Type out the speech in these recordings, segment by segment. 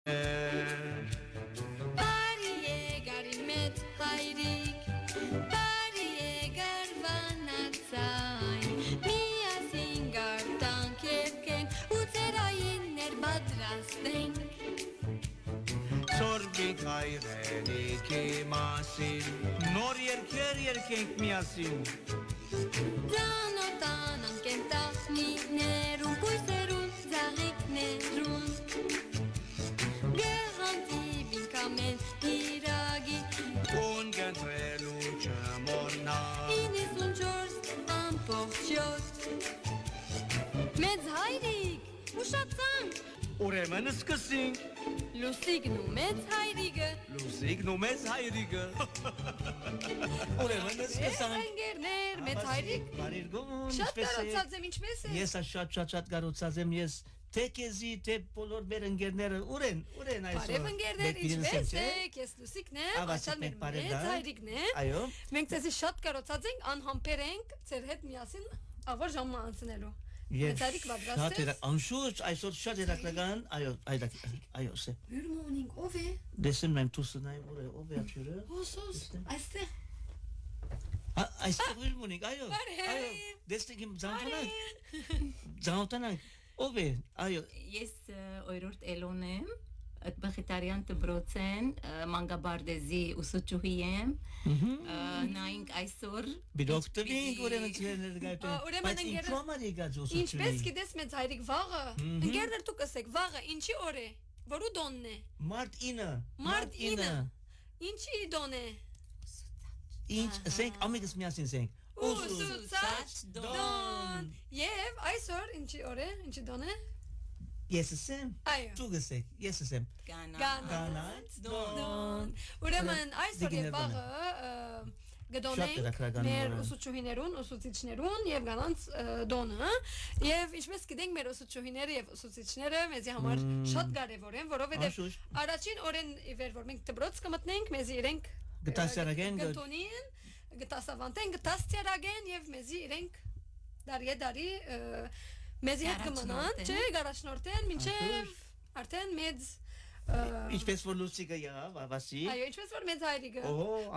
Բարի գարիմետ հայրիկ, բարի գարվանացայն, միասին գարտանք երկենք, ու ծերայիններ բադրաստենք Սորբիկ հայրենիքի մասին, նոր երկեր երկենք միասին Ձանոտանանք ենք տախնիներում, կույսերում, ձաղիքներում Գեղանտիվինքամեն իրագի Կուն գնտրելու չմոնա 94 ամպողջյոտ Մեծ հայրիկ, ուշացանք Ուրեմն սկսինք Լուսիկն ու մեծ հայրիկը Լուսիկն ու մեծ հայրիկը Ուրեմն սկսանք Ընկերներ, մեծ հայրիկ Բարիր գոմուն, Շատ կարոցած եմ, ինչպես է Ես շատ կարոցած եմ, ես թե կեզի, թե բոլոր մեր ընկերները ուրեն այսօր Բարև ընկերներ, ինչպես եք, ես Լուսիկն եմ, այսալ մեր մեծ հայրիկն է Մենք ձեզի շատ կարոցած ենք, անհամբեր ենք, ձեր հետ միասին ավոր ժամը անցնելու Մեծ հայրիկ պատրաստ ես Անշուշ, այսօր շատ երակնական, այո, սե Հյուրը մոնինք, ով է Դեսեմ նայմ տուսը նայմ, ով է ատյուրը Հոսոս, այստեղ Այստեղ հյուրը մոնինք, այո Դեսնենք իմ ձանոտանանք Ով է, այո Ես օրորդ էլոն եմ Բխիտարյան տբրոցեն մանգաբարդեզի ուսուցչուհի եմ նայինք այսօր Բիրոք տվինք ուրեմն ծերներ գայտեն Ուրեմն ընկերներ Ինչպես գիտես մեծ հայրիկ վաղը Ընկերներ դուք ասեք վաղը ինչի օր է Որու դոնն է Մարտ 9 Ինչի դոն է Ինչ ասենք ամենից միասին ասենք Ուսուցաչ դոն Եվ այսօր ինչի օր է ինչի դոն է Ես ասեմ Այո Դու գսեք ես ասեմ Գանած դոն Ուրեմն այսօր եւ վաղը գդոնենք մեր ուսուցչուհիներուն, ուսուցիչներուն եւ գանանց դոնը եւ ինչպես գիտենք մեր ուսուցչուհիները եւ ուսուցիչները մեզի համար շատ կարեւոր են որովհետեւ առաջին օրեն իվեր որ մենք դպրոց կմտնենք մեզի իրենք գտասարագեն գտոնին գտասավանտեն գտաստիարագեն եւ մեզի իրենք դարի մեզի հետ կմնան չէ գարաշնորտեն մինչեւ արդեն մեծ Ինչպես որ Լուսիկը եղավ, ավասի Այո, ինչպես որ մեծ հայրիկը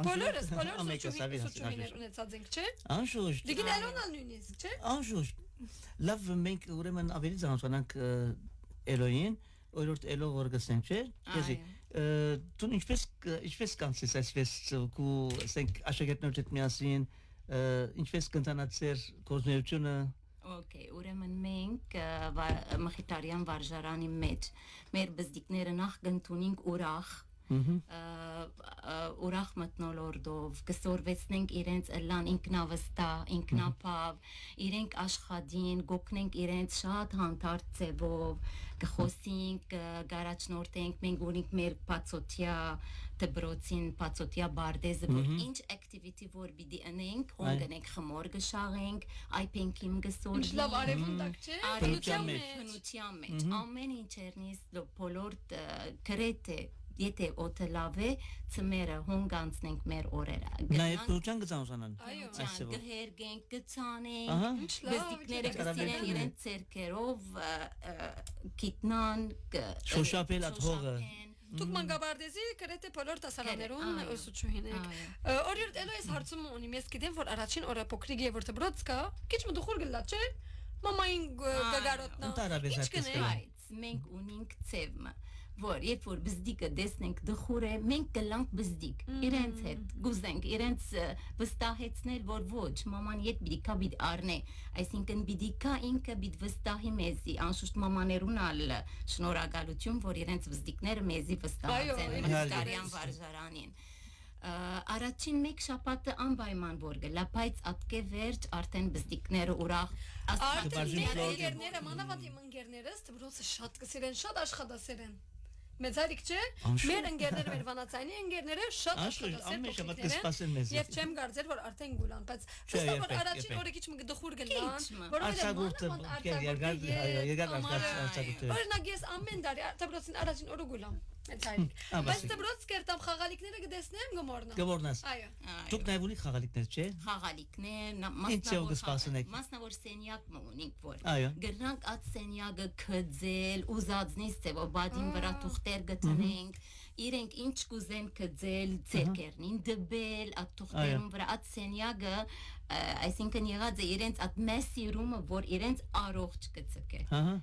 Բոլորս ուսուցչուհիներ ունեցած ենք, չէ Անշուշտ Դիգին էլոնալ նույնիսկ, չէ Անշուշտ Լավ մենք ուրեմն ավելի ծանոթանանք Էլոյին Օրորդ էլո որ գսենք, չէ Դու ինչպես կանցես այսպես ու ասենք աշակերտներդ հետ միասին ինչպես կընթանա ձեր գործունեությունը Okay, ուրեմն մենք Մխիտարյան վարժարանի մեջ մեր բզդիկները նախ գնտունինք ուրախ մտնոլորդով կսորվեցնենք իրենց ըլլան ինքնավստահ, ինքնապավ, իրենք աշխատին, գոքնենք իրենց շատ հանդարտ ձևով, կխոսենք, գարաչնորտենք, մենք ունենք մեր պացոտյա դբրոցին, պացոտյա բարդեզը, որ ինչ activity որ բիդի ընենք, հոնգնենք խմոր գշաղենք, այպենքիմ գսորվենք, Ինչ լավ արևունտակ չէ, փնության մեջ, ամեն ինչ երնիս բոլոր գրեթե Եթե օդը լավ է, ծմերը հոնգանցնենք մեր օրերը Նաև փնության գծանոթանան Այո, գհերգենք, գծանենք Բզդիկները գսիրեն իրենց ծերքերով կիտնան Շոշապել at հողը Դուք մանգաբարդեզի գրեթե բոլոր դասարաններում ուսուցչուհին եք Օրորդ էլո ես հարցում ունիմ, ես գիտեմ, որ առաջին օրը փոքրիկ է, որ դպրոց կա Քիչ մդուխուր գլա, չէ Մամային գգարոտնա Ինչ կնենք Մենք ունենք ծևը որ երբ որ բզդիկը դեսնենք դխուր է մենք կլանք բզդիկ իրենց հետ գուզենք իրենց վստահեցնել որ ոչ մաման իդ բիդիկա բիդ արնե այսինքն բիդիկա ինքը բիդ վստահի մեզի անշուշտ մամաներուն ալ շնորհակալություն որ իրենց բզդիկները մեզի վստահեցեն Մխիտարյան վարժարանին Առաջին մեկ շաբաթը անպայման որ գլա բայց ատկե վերջ արդեն բզդիկները ուրախ Արդեն մեր ընկերները մանավանդ իմ ընկերներս դպրոցը շատ կսիրեն շատ աշխատասեր են Մեծ հայրիկ չէ, մեր ընկերները, մեր վանացայինի ընկերները շատ աշխատասեր փոքրիկներ են Եվ չեմ կարծել, որ արդեն գուլան, բայց վստահ որ առաջին օրը քիչ դխուր գնան Օրինակ ես ամեն տարի դպրոցին առաջին օրը գուլամ Բայց դպրոց կերտամ խաղալիքները կդեսնեմ գմորնա։ Գմորնաս։ Այո։ Դուք նաև ունիք խաղալիքներ, չէ՞։ Խաղալիքներ, մասնավոր սենյակ ունենք, որ գրնանք այդ սենյակը քծել, ուզածնից ծևով բադին վրա թուղթեր գտնենք, իրենք ինչ կուզեն քծել, ցերկերնին դբել, այդ թուղթերուն վրա այդ սենյակը, այսինքն եղած է իրենց այդ մեսի ռումը, որ իրենց առողջ կծկե։ Ահա։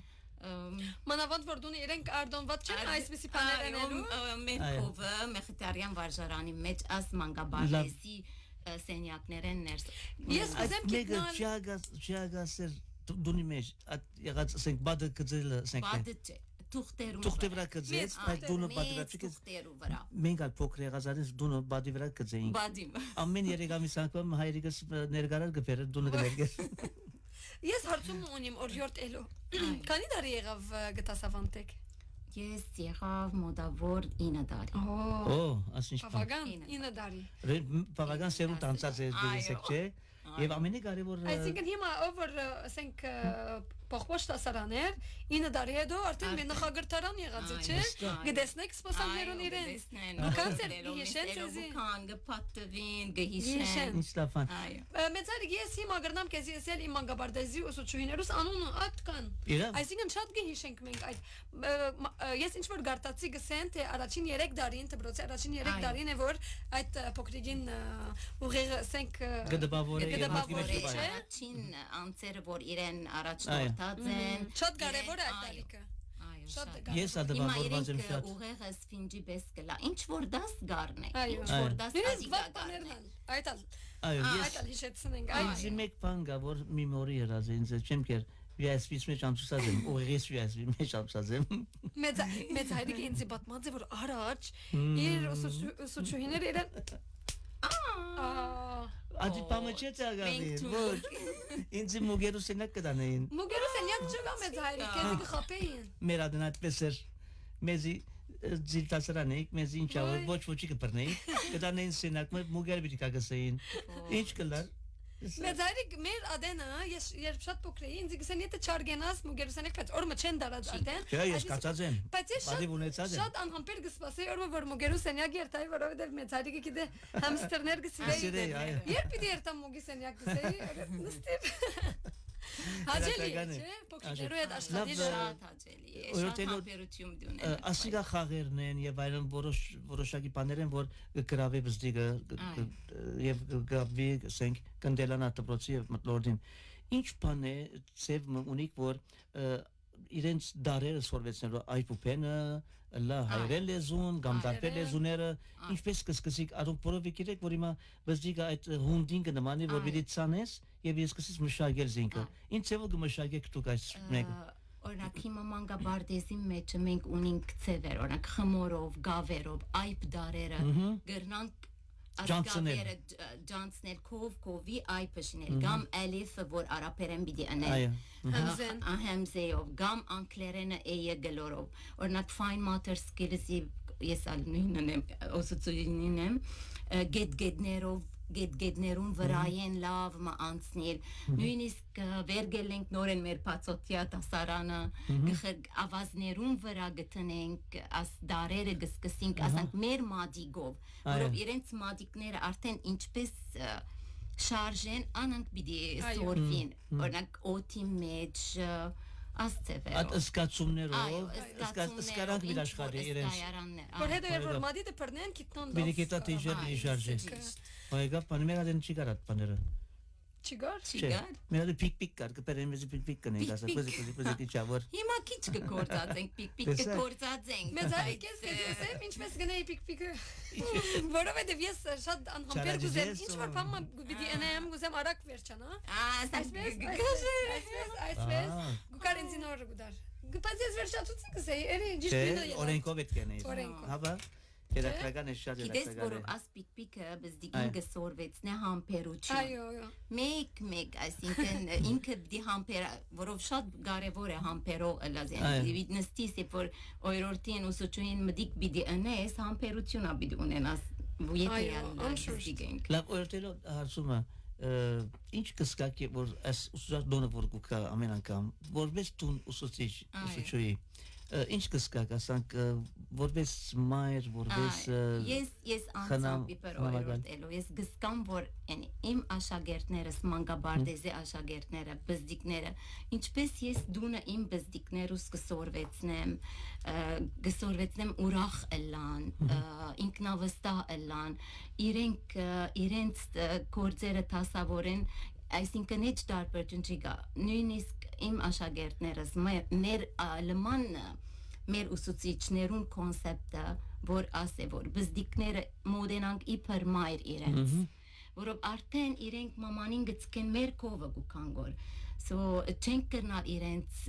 Մանավանդ որ դու իրենք արդոնված չեն այսպիսի բաներ անելու։ Մենքովը մեխտարյան վարժարանի մեջ աս մանգաբարեսի սենյակներ են ներս։ Ես ուզեմ գիտնալ ջագասեր դունի մեջ եղած ասենք բադը կծել ասենք բադը չէ թուղթի վրա կծեց բայց դունը բադի վրա չկեց մենք ալ փոքր եղածանից դունը բադի վրա կծեինք ամեն 3 ամիս անգամ հայրիկս ներգարար գբերը դունը գներգեր Ես հարցում ունիմ օրյորդ էլո քանի տարի եղավ գտասավանտեք Ես եղավ մոդավոր 9 տարի ասինչ բավական 9 տարի բավական սերունդ անցած է դեսեք չէ Եվ ամենի կարևոր Այսինքն հիմա over ասենք փոխված տասարաներ 9 տարի հետո արդեն մի նախագծարան եղած է, չէ՞։ Գտեսնեք սպասանքներուն իրեն։ Գկանցեր հիշեն ձեզի։ Կան գփակտվին, գհիշեն։ Ինչ լավան։ Մեծարիկ ես հիմա գրնամ քեզի ասել իմ մանկաբարձի ուսուցչուհիներուս անունը ատկան։ Այսինքն շատ գհիշենք մենք այդ ես ինչ որ գարտացի գսեն թե առաջին 3 տարին դպրոցի առաջին 3 տարին է որ այդ փոքրիկին ուղիղ ասենք Առաջին անձերը որ իրեն առաջնորդած են Շատ կարևոր է այդ տարիքը Ես ադվավորված եմ շատ ուղեղը սֆինջի պես կլա Ինչ որ դաս գարն է Ինչ որ դաս ադիկա գարն է Այդալ հիշեցնենք Ինձ մեկ բան կա որ միմորի հրած է ինձ չեմ կեր Վիասվից մեջ ամսած եմ ուղեղիս վիասվի մեջ ամսած եմ Մեծ հայրիկը ինձ պատմած է որ առաջ իր ուսուցչուհիները իրեն Ադի պամաչեց ագավին, ոչ, ինձի մուգերու սենյակ կդանեին Մուգերու սենյակ չգա մեծ հայրիկ, կեզի կխապեին Մեր ադն այդպես էր, մեզի ձիլտասրան էիք, մեզի ինչ ավր, ոչ կպրնեիք Կդանեին սենյակ, մուգեր բիդի կագսեին, ինչ կլար Մեծ հայրիկ մեր ադենը, ես երբ շատ փոքր էի, ինձ գսեն եթե չարգենաս մուգերու սենյակ, բայց օրը չեն դարած ադեն Չէ, ես կացած եմ, բայց ես շատ անհամբեր գսպասեի օրը որ մուգերու սենյակ երթայի, որովհետև մեծ հայրիկը գիտե համստերներ գսվեի Երբ պիտի երթամ մուգի սենյակ գսեի, նստիր Հաջելի է, չէ, փոքրերու հետ աշխատել շատ հաջելի է, շատ համբերություն դունել Ասիգա խաղերն են եւ այլն որոշակի բաներ են, որ գրավի բզդիգը եւ գաբվի, ասենք, կնդելանա դպրոցի եւ մտլորդին Ինչ բան է ծև ունիք, որ իրենց դարերը սորվեցնելու այփուփենը լա հայրեն լեզուն, կամ դարբեր լեզուները, ինչպես կսկսիկ արուն պորովի կիրեք, որ հիմա բզդիգա այդ հունդինգը նմանի, որ բիդի ծանես եւ ես սկսից մշակել զինքը։ Ինչ ծևը կմշակեք դուք այս մեկը։ Օրինակ հիմա մանկաբարձի մեջը մենք ունենք ծևեր, օրինակ խմորով, գավերով, այփ դարերը, գրնանք Ջանցները Ջանցներ կովի այփը շինել, կամ ալիֆը որ արաբերեն պիտի անել, համզեով, կամ անգլերենը էյը գլորով, օրինակ fine motor skills-ի ես ալ նույնն եմ, ուսուցիչին եմ, գետներուն վրայեն լավ մը անցնել, նույնիսկ վերգել ենք նորեն մեր պացոտյա տասարանը, ավազներուն վրա գտնենք, աս դարերը գսկսինք, ասանք մեր մադիգով, որով իրենց մադիկները արդեն ինչպես շարժեն, անանք բիդի սորվին, օրինակ օթի մեջ, ասծևերով Այդ սկացումներով, սկարանք բիդ աշխարի իրենց Որ հետո երբ որ մադիտը պրնեն, կիտնան Բիդի կետա տիժեր բիդի շարժե Ոյգա պանի մեր ադեն չի կարատ պաները Չգար Մեր ադեն պիկ կար, կպերեն մեզի պիկ կնենք ասա, պզի չավոր Հիմա քիչ կգործածենք, պիկ կգործածենք Մեծ հարիկ ես կեզեսեմ, ինչպես գնեի պիկ Որովհետև ես շատ անհամբեր գուզեմ, ինչ որ պամը բիդի ընեմ գուզեմ արակ վերջանա Այսպես, գուկար ինձի նոր գուդար Բայց ես վերջացուցի կսեի, էրի ջիշտ բիդը ելա Օրենքով էտ կենեի Հաբա Երակրական է շատ երակրական է Գիտես որով աս պիկ-պիկը բզդիկին գսորվեցնե համպերություն Մեկ, այսինքն ինքը բդի համպեր Որով շատ կարևոր է համպերող ըլազեն Նստիս է որ օյրորդին ուսուչուին մդիկ բիդի ընես Համպերություն աբիդ ունենաս Եթե յալ Լավ օյրտելով հարցումը Ինչ կսկակ է որ այս ուսուցած դոնը որ կուկա ամեն անգամ Որպես տուն ուսուցիչ ուսուցուի ինչ կսկակ, ասանք որպես մայր, որպես ես անցամ իբր օրորտելու, ես գսկամ, որ իմ աշակերտներս, մանկաբարձի աշակերտները, բզդիկները, ինչպես ես դունը իմ բզդիկներուս կսորվեցնեմ ուրախ ելան, ինքնավստահ ելան, իրենց գործերը տասավորեն, այսինքն էջ տարբերություն չկա, նույնիսկ իմ աշակերտներս, մեր լման մեր ուսուցիչներուն կոնսեպտը, որ ասե, որ բզդիկները մոդենանք իբր մայր իրենց, որով արդեն իրենք մամանին գծկեն մեր կովը գուքանգոր, չենք կրնալ իրենց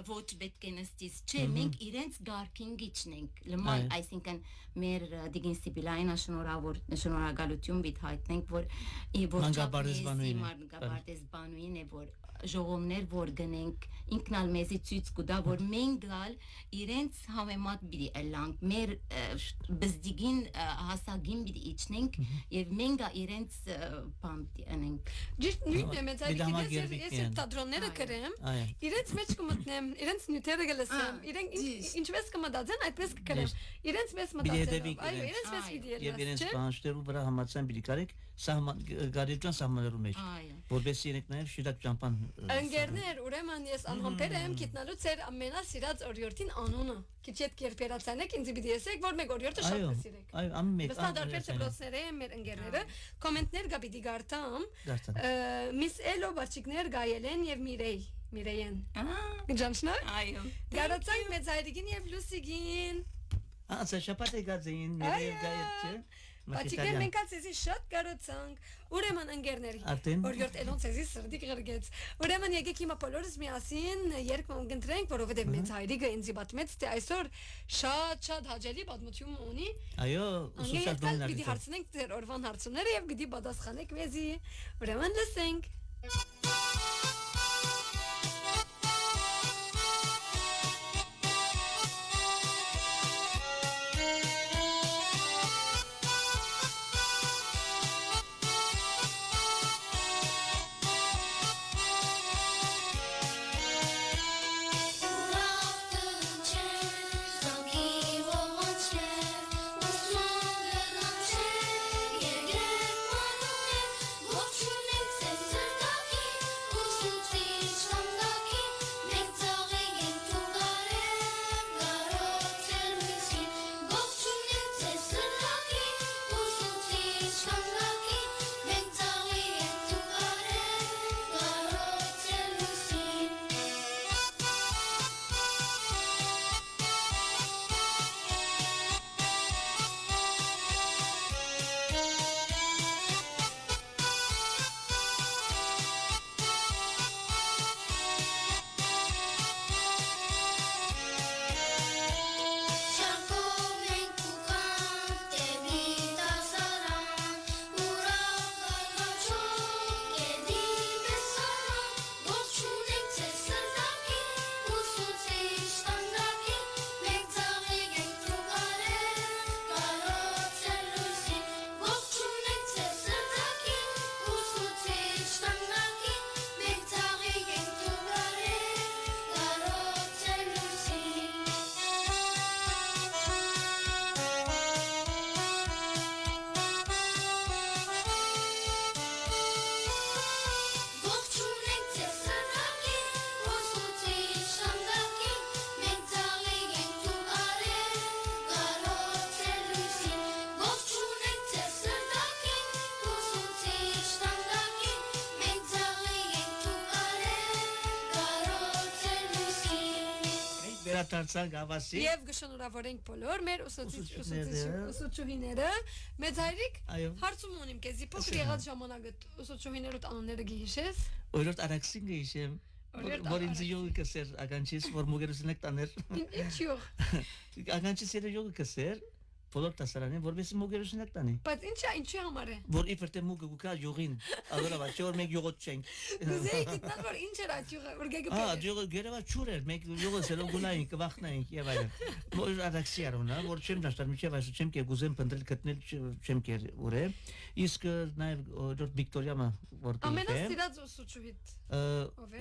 ոչ պետք է նստիս, չէ, մենք իրենց գարքին գիչնենք, լման, այսինքն մեր դիգին Սիբիլային շնորհակալություն բիտ հայտնենք, որ մանկաբարձբանուին է, որ ժողովներ որ գնենք ինքնալ մեզի ցույց կտա որ մենք գալ իրենց համեմատ բիդի ելանք մեր բզդիգին հասագին բիդի իջնենք եւ մենք իրենց բամտի անենք ճիշտ նույնն է մեծ այդպես ես տադրոնները կրեմ իրենց մեջ կմտնեմ իրենց նյութերը գլսեմ իրենք ինչպես կմտածեն այդպես կկրեմ իրենց մեծ մտածել այո իրենց մեծ բիդի եւ իրենց բանջերու վրա համացան բիդի կարեք գարեջան սահմաններու մեջ որպես իրենք նաեւ շիրակ ճամփան ընկերներ ուրեմն ես անհամբեր եմ գիտնալու ծեր ամենասիրած օրյորտին անունը քիչ հետ կերպերացանեք ինձ պիտի ասեք որ մեկ օրյորտը շատ կսիրեք այո ամեն ստանդարտ դեպրոցները մեր ընկերները կոմենտներ գա պիտի գարտամ միս էլո բաչիկներ գայելեն եւ Միրեյեն գջանշնա այո գարացանք մեծ հայրիկին եւ լուսիգին ասա շապատե գազին Միրեյ գայեցե Բաչիկներ մենք ասեցի շատ կարոցանք ուրեմն ընկերներ օրյորդ էլոնց էզի սրդի գրգեց ուրեմն եկեք հիմա բոլորս միասին երկում կընտրենք որովհետև մեծ հայրիկը ինձի պատմեց թե այսօր շատ հաճելի պատմություն ունի այո ուսուցիչ բաններ պիտի հարցնենք ձեր օրվան հարցումները եւ պիտի պատասխանեք մեզի ուրեմն լսենք Վերադարձանք ավասի եւ գշնորհավորենք բոլոր մեր ուսուցիչուհիները մեծ հայրիկ հարցում ունիմ քեզի փոքր եղած ժամանակը ուսուցիչուհիներուդ անունները գիշես օրորդ արաքսին գիշեմ որ ինձ յոգ կսեր ականջիս որ մուգերուսնեք տաներ ինչ յոգ ականջիս յոգ կսեր բոլոր տասարանին որովհետեւ մոգերուսնակ տանի բայց ինչի համար է որ իբր թե մոգը գուկա յուղին ալորավա չոր մեկ յուղոտ չենք Գուցե գիտնան որ ինչ էր աճյուղը որ գեգը յուղը գերավա չուր էր մեկ յուղը սելով գունային կվախնային եւ այլն որ ադաքսի արոնա որ չեմ դաշտար միջև այսու չեմ կե գուզեմ փնդել գտնել չեմ կեր ուրե իսկ նաեւ դոտ վիկտորիամա որ ամենասիրած ուսուցչուհիդ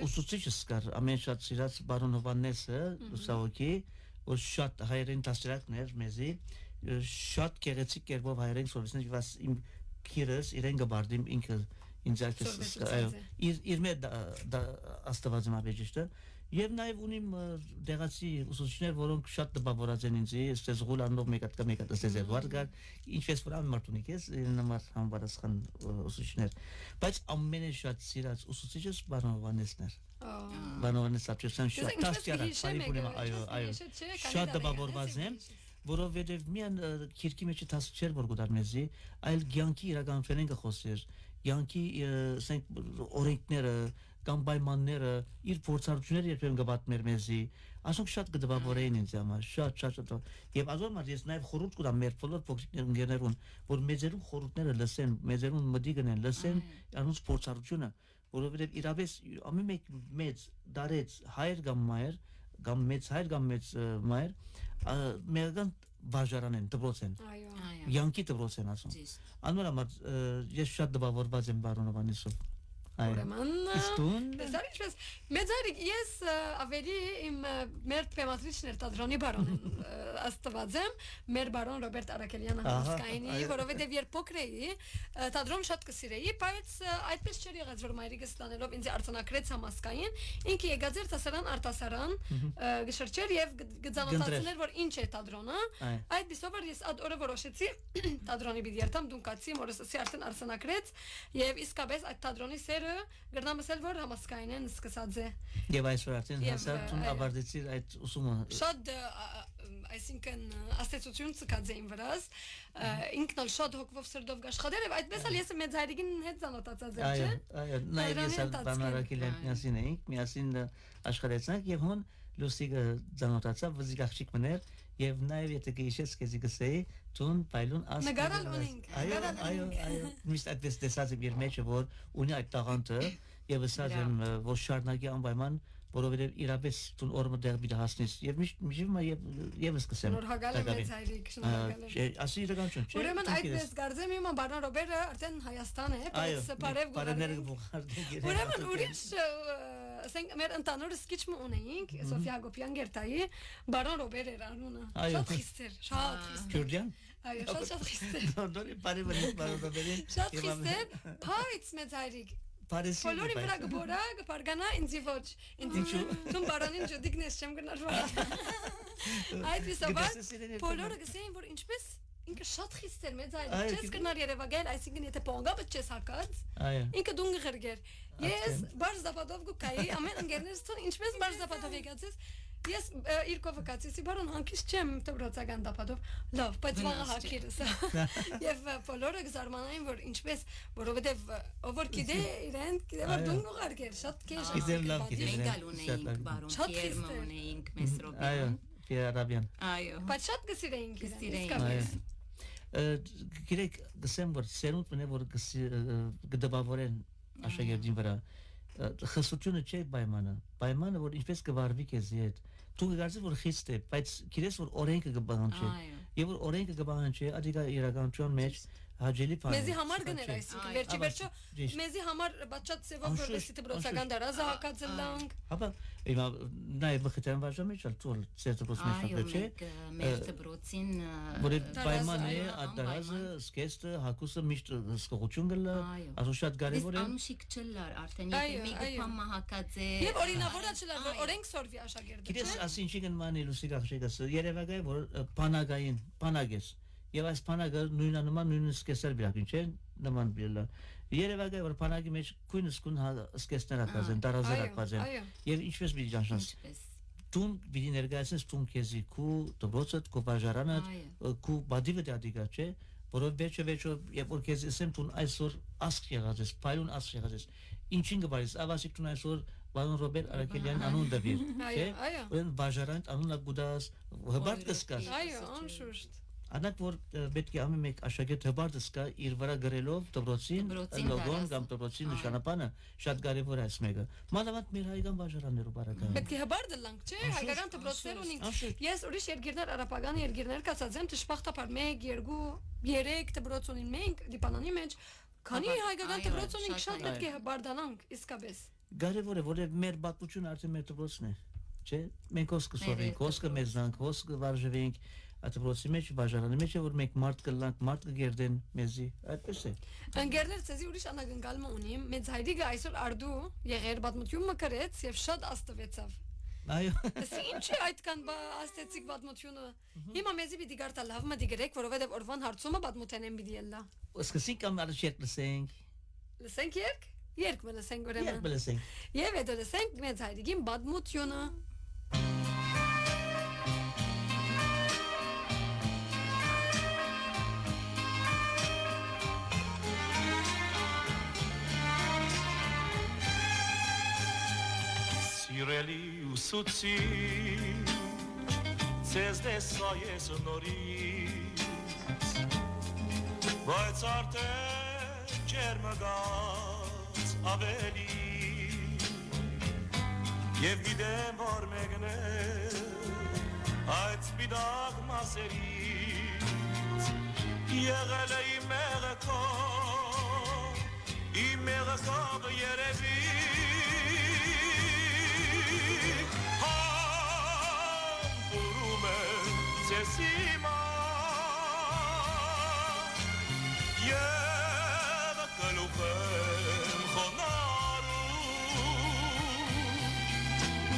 ուսուցիչս կար ամեն շատ սիրած բարոն Հովանեսը Սավոկի որ շատ հայերեն դասերակներ մեզի շատ գեղեցիկ կերպով հայերեն սովորեցնել եւ իմ քիրս իրեն գբարդիմ ինքը ինձ այդպես իր մեր աստվածում ապեջիշտը եւ նաեւ ունիմ դեղացի ուսուցիչներ որոնք շատ տպավորած են ինձ այստեղ զուլանով մեկը դասել վարգար ինչպես վրան մարտունիկ է նամար համբարասխան ուսուցիչներ բայց ամենաշատ սիրած ուսուցիչս բարոն Հովանեսն էր Բանովանես ապչեսան շատ տաստիարա այո շատ տպավորված եմ որովհետև միան քիրքի մեջ դասը չէր որ գտար մեզի այլ ցանկի իրականությունն կխոսեր ցանկի ասենք օրենքները կամ պայմանները իր փորձառությունները երբեմն գտմեր մեզի ասոնք շատ կդպավորեին ինձ համար շատ եւ ազոր ես նաեւ խորհուրդ կտամ մեր բոլոր փոքրիկ ընկերներուն որ մեծերուն խորհուրդները լսեն մեծերուն մտի գնեն լսեն անոնց փորձառությունը որովհետև իրավես ամեն մեկ մեծ դարեց հայր կամ մայր կամ մեծ հայր կամ մեծ մայր մերգան վարժարան են դպրոց են յանքի դպրոց են ասում անորոք ես շատ դպավորված եմ բարոն Հովանեսով Ուրեմն դեսար ինչպես մեծարիկ ես ավելի իմ մեր թեմատրիչներ տադրոնի բարոն աստված եմ մեր բարոն Ռոբերտ Արաքելյանը համասկայինի որովհետև երբ փոքր էի տադրոն շատ կսիրեի բայց այդպես չէր եղած որ մայրիկս տանելով ինձ արձանագրեց համասկային ինքը եկած էր տասարան արտասարան գշրջեր եւ գծանոթացներ որ ինչ է տադրոնը այդ բիսով որ ես այդ օրը որոշեցի տադրոնի պիտի երթամ դունկացի մորսի արդեն արձանագրեց եւ իսկապես այդ տադրոնի Գրնամսել որ համասկայինեն սկսած է Եվ այսօր արդեն հասարակություն ավարտեցիր այդ ուսումը Շատ այսինքն աստեցություն ցկած էին վրաս ինքն շատ հոգով սրդով աշխատել եւ այդպես էլ ես մեծ հայրիկին հետ ծանոթացած եմ չէ այո նաեւ ես բանարակիլեն միասին էինք միասին աշխատեցանք եւ հոն լուսիկը ծանոթացավ վզիկ աղջիկ մներ եւ նաեւ եթե գիշեր սկսեցի գսեի տուն պայլուն աստ նկարալ ունենք այո միշտ այդպես տեսած եմ իր մեջը որ ունի այդ տաղանդը եւ ասած եմ որ շարունակի անպայման որովհետեւ իրապես տուն օրը դեռ մի հասնես եւ միշտ եւ սկսեմ շնորհակալ եմ մեծ հայրիկ շնորհակալ եմ ասի իրականություն չէ ուրեմն այդպես գարձեմ իմ բարոն Ռոբերտը արդեն Հայաստան է բայց բարև գուղարդը ուրեմն ուրիշ ասենք մեր ընտանոց սկիչը ունեինք Սոֆիա Գոպյան Գերտայի բարոն Ռոբեր էր անունը շատ խիստ էր շատ խիստ Ջուրջան այո շատ խիստ էր դորի բարևանից բարոն Ռոբերին շատ խիստ էր բայց մեծ հայրիկ Բոլորի վրա գբորա գպարգանա ինձի ոչ ինձ տուն բարանին ջոդիկնես չեմ գնարվար այդպիսով բոլորը գսեին որ ինչպես ինքը շատ խիստ էր մեծ այլ չես գնար Երևան այսինքն եթե պոնգաբը չես հակած ինքը դուն գղրգեր ես բարձ դապատով գուկայի ամեն ընկերներս տուն ինչպես բարձ դապատով եկածես Ես իրկով կացեցի բարոն հանկիստ չեմ դպրոցական դապատով լավ բայց վաղը հակիրս եւ բոլորը զարմանային որ ինչպես որովհետեւ ով որ գիտե իրեն գիտե որ դու ուղարկեր շատ քեշ մենք գալ ունեինք բարոն Պիերմը ունեինք Մեսրոպյան այո Արաբյան այո բայց շատ գսիրեինք իրեն գիրեք գսեմ որ սերունդ մնե որ գդաբավորեն աշակերտին վրա խսությունը չէ պայմանը որ ինչպես կվարվի քեզի հետ դու գարցես որ խիստ է բայց գիտես որ օրենքը կբանջի եւ որ օրենքը կբանջի ադիգա իրականության մեջ հաջելի բան մեզի համար գներ այսինքն վերջի մեզի համար բաճած սեվով որսի դպրոցական դարազը հակածելանք հապա Ima nae bëkhtem vazhdomi çaltul çetë prosmeshna չէ մեր դպրոցին որ պայմանը ադարազը սկեստը հակուսը միշտ սկողություն գլա ասո շատ կարևոր է անուշիկ չլար արդեն եթե մեկը փամա հակած է եւ օրինավորա չլար որ օրենք սորվի աշակերտը գիտես ասինչին մանի լուսիկ ախշեկս երևակայ որ բանագային բանագես եւ այս բանագը նույնանման նույնիսկ սկեսել բիակին չէ նման բիլա Երևակայ որ բանակի մեջ քույնս քուն սկեսներ ակազեն, տարազեր ակազեն եւ ինչպես մի ճանշանս տուն բիդի ներկայացնես տուն քեզի քու դբոցդ քու բաժարանը քու բադիվը դադիգա չէ որով վերջը երբ որ քեզ ասեմ տուն այսօր ասք եղած ես փայլուն ասք եղած ես ինչին գբարես ավասիկ տուն այսօր Բարոն Ռոբերտ Արաքելյան անուն դվիր չէ որ բաժարանտ անունը գուդաս հբարտ կսկաս այո անշուշտ Անակ որ պետք է ամեն մեկ աշակերտ հբարդը սկա իր վրա գրելով դպրոցին լոգոն կամ դպրոցի նշանապանը շատ կարևոր է այս մեկը մանավանդ մեր հայկական վարժարաններով բարակայում պետք է հբարդը լանք չէ հայկական դպրոցներ ունին ես ուրիշ երկիրներ արաբական երկիրներ կասած եմ դժբախտաբար 1 2 3 դպրոց ունին մենք դիպանանի մեջ քանի հայկական դպրոց ունին շատ պետք է հբարդանանք իսկապես կարևոր է որ մեր պատմությունը արդեն մեր դպրոցն է չէ մենք ոսկսովենք ոսկը մեզանք ոսկը վարժվենք Ատբրոցի մեջ վարժարանի մեջ որ մենք մարդ կլանք մարդ կգերդեն մեզի այդպես է ընկերներ ցեզի ուրիշ անակնկալում ունիմ մեծ հայրիկը այսօր արդու եղեր պատմություն մկրեց եւ շատ աստվեցավ այո Իսկ ինչի այդքան աստեցիկ պատմությունը հիմա մեզի պիտի գարտա լավ մտի գրեք որովհետեւ օրվան հարցումը պատմութեն են պիտի ելնա սկսենք կամ արշիք լսենք երկ լսենք ուրեմն լսենք եւ հետո լսենք մեծ հայրիկին պատմությունը Սիրելի ուսուցիչ Ձեզ դեսա ես նորից Բայց արդեն ջերմգած ավելի Եվ գիտեմ որ մեկն է Այդ սպիտակ մասերից Եղել է իմ մեղքով երևի Սիմա Եվ կլուխեմ խոնարու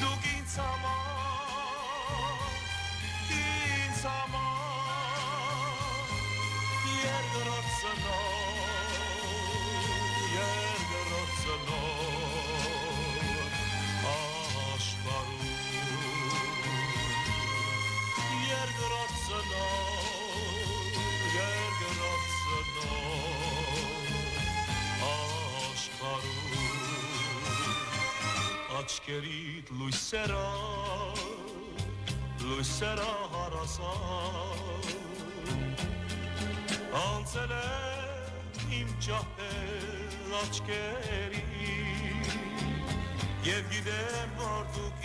Դուք ինձ համար Երգրոտ ծնող աշխարու Երգրոտ աշխարու Աչկերիդ լույսերա հարասար Անցել է իմ ճահել աչկերի Եվ գիտեմ որ դուք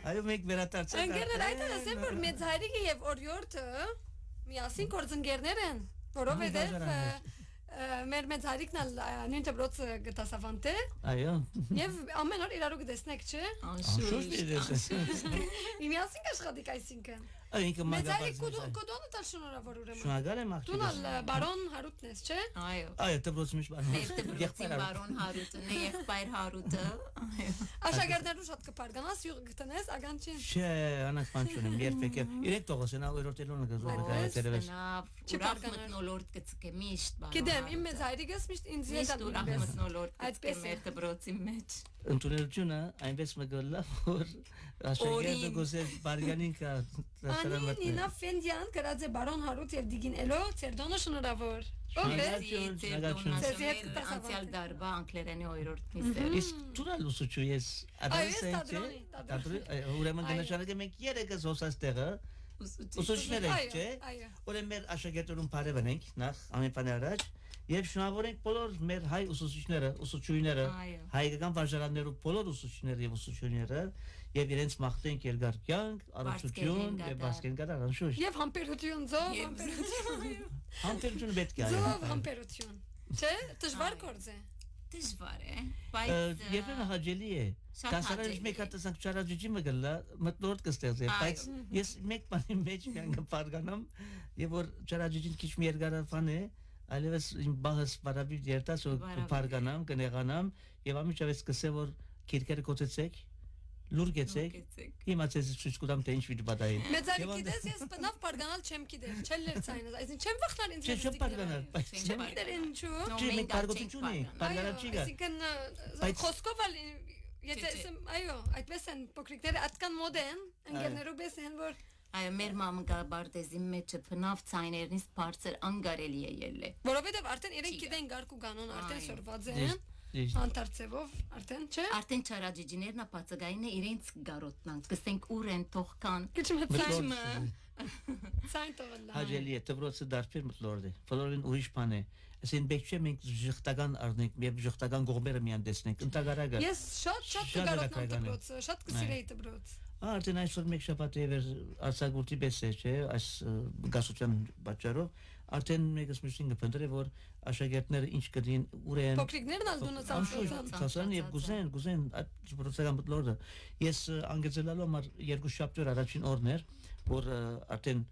այո մենք վերադարձանք ընկերներ այդ ասեմ որ մեծ հայրիկը եւ օրիորդը միասին գործընկերներ են որովհետեւ մեր մեծ հայրիկն նույն դպրոցը գտասավանտ է այո եւ ամեն օր իրարու կտեսնեք չէ անշուշտ միասին աշխատիկ այսինքն այո ինքը մեծ մագաբար հայրիկ կոդոնը տալ շնորհավոր ուրեմն շնորհակալ եմ աղջիկս դու բարոն Հարութն ես չէ այո դպրոցի մեջ բարոն Հարութն է եղբայր Հարութը աշակերտներու շատ կփարգանաս յուղ գտնես ագանչին չէ անախման չունեմ երբեք իրեք տողոսն ավերոտելոնը գզովը ուրախ մտնոլորտ կծկե միշտ բարոն գիտեմ իմ մեծ հայրիկս միշտ ինձ հետ ուրախ մտնոլորտ կծկե մեր դպրոցի մեջ ընդունելությունը այնպես մգլա որ աշակերտը գոզել բարյանին կա Նինա Ֆենդյան գրած է բարոն Հարութ եւ Դիգին Էլո Ցերդոնը շնորհավոր անցյալ դարվա անգլերենի օրորդ նիստեր իսկ դուրա լուսուչու ես ուրեմն գնացարը մենք երեքս հոսաստեղը ուսուցիչներ ենք չէ ուրեմն մեր աշակերտներուն բարևն ենք նախ ամեն բան առաջ Եվ շնորհավորենք բոլոր մեր հայ ուսուցիչները, ուսուցչուհիները, հայկական վարժարաններու բոլոր ուսուցիչները եւ ուսուցչուհիները եւ իրենց մաղթենք երկար կյանք, առողջություն եւ բասկեն գտար անշուշտ։ Եվ համբերություն, զով համբերություն պետք է այո։ Զով համբերություն։ Չէ, դժվար գործ է։ Դժվար է, բայց երբեմն հաճելի է։ Կասարանը մեկ հատասանք չարաջուջի մգլա մտնորդ կստեղծի, բայց ես մեկ բանի մեջ միան կփարգանամ եւ որ չարաջուջին քիչ մի երկարավան է Այլևս իմ բահս բարաբի երտաս ու պարգանամ, կնեղանամ և ամիջավես կսե որ կիրկերը կոցեցեք, լուր գեցեք, իմացես չուչ կուտամ թե ինչ վիտ բադայի։ Մեծարի կիդես ես բնավ պարգանալ չեմ կիդեր, չել լերցայնս, այսին չեմ վախնար ինձ չեմ պարգանալ, չեմ կիդեր ինչու։ Չի, մենք պարգոտին չունի, պարգանալ չի գա։ Այսինքն խոսքով եթե այո, այդպես են պոկրիկները ատկան մոդ են, ընկերներու պես են որ Այո, մեր մամկաբարտեզի մեջը փնավ ցայներնից բարձր անգարելի է ելը։ Որովհետև արդեն իրենք գիտեն գարկու կանոն, արդեն սորված են, անտարցևով, արդեն չէ։ Արդեն չարաջիջիներն ապացգային է իրենց գարոտնան, կսենք ուր են թողքան։ Քիչ Ցայն տվլա։ Հաջելի է դպրոցը դարբեր մտլորդ է։ Ֆլորին ուրիշ բան է։ Այսին բեկչե մենք ժխտական առնենք, եւ ժխտական գողմերը միան տեսնենք։ Ընտագարակը։ Ես շատ կգարոտնամ դպրոցը, շատ կսիրեի դպրոց։ Արդեն այսօր մեկ շաբաթ է արցակուրտի պես է, չէ, այս գասության պատճառով արդեն մեկս միշտին կփնտրե որ աշակերտները ինչ կդին ուրեն Փոքրիկներն ալդունը ցանցան եւ գուզեն դպրոցական մտլորը ես անգեզելալու համար երկու շաբթի առաջին օրն էր որ արդեն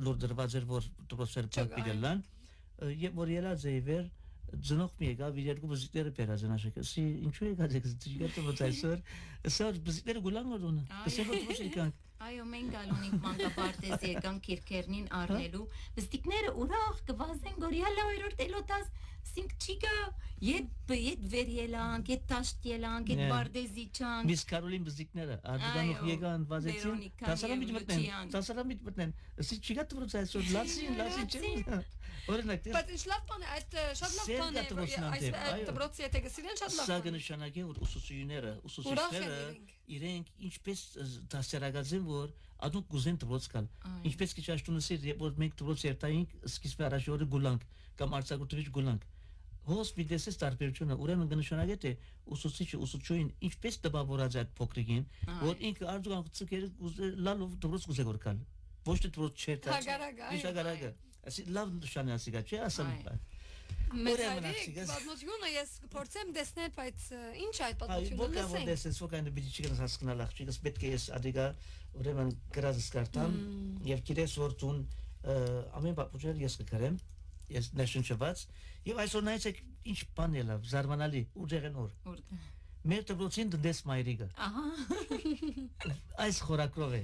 լուր դրված էր որ դպրոցերը փակ պիտելան եւ որ ելած է վեր Ձնող մի եկավ իր երկու բզիկները բերած են աշակերտի ինչու եկած եք դիգատը ոցայսոր սոր բզիկները գուլան օրոնը ասել որ եկան այո մենք գալունիկ մանկապարտեզ եկանք քիրքերնին առնելու բզիկները ուրախ կվազեն գորիալա օրորդ էլոտաս սինք չիկա ետ վերիելանք ետ տաշտիելանք ետ բարդեզի չանք Միս Կարոլին բզիկները արդյունք եկան վազեցին տասարամիտ մտնեն ասի չիկա ոցայսոր լասին չէ օրինակ բայց ինչ լավ բան է այդ շատ լավ բան է այս դպրոցի եթե գսիրեն շատ լավ Սա կնշանակի որ ուսուցիչները իրենք ինչպես դասերագազեն որ aduk գուզեն դպրոց կան ինչպես քիչ աշտունսիր որ մենք դպրոց երթայինք սկիզբը առաջորդը գուլանք կամ արցակուրտիչ գուլանք հոսպիտալս տարբերությունը ուրեմն կնշանակի թե ուսուցիչին ինչպես տպավորած է այդ փոքրիկին որ ինքը արձուգան ցկեր լալով դպրոց գուզե գորքալ ոչ թե դպրոց չէ հագարագա Ասի լավ նշան ասիգա չէ ասեմ Պատմությունը ես փորձեմ տեսնել բայց ինչ այդ պատմությունը լսենք Ես ոքան դեպի չգնաս հասկանալ աղջիկս պետք է ես ադիգա ուրեմն գրածս կարտամ եւ գիտես որ տուն ամեն բապուջեր ես կգրեմ ես նշնչված եւ այսօր նայեցեք ինչ բան է լավ զարմանալի ուժեղեն օր մեր դպրոցին դες մայրիկը այս խորակրով է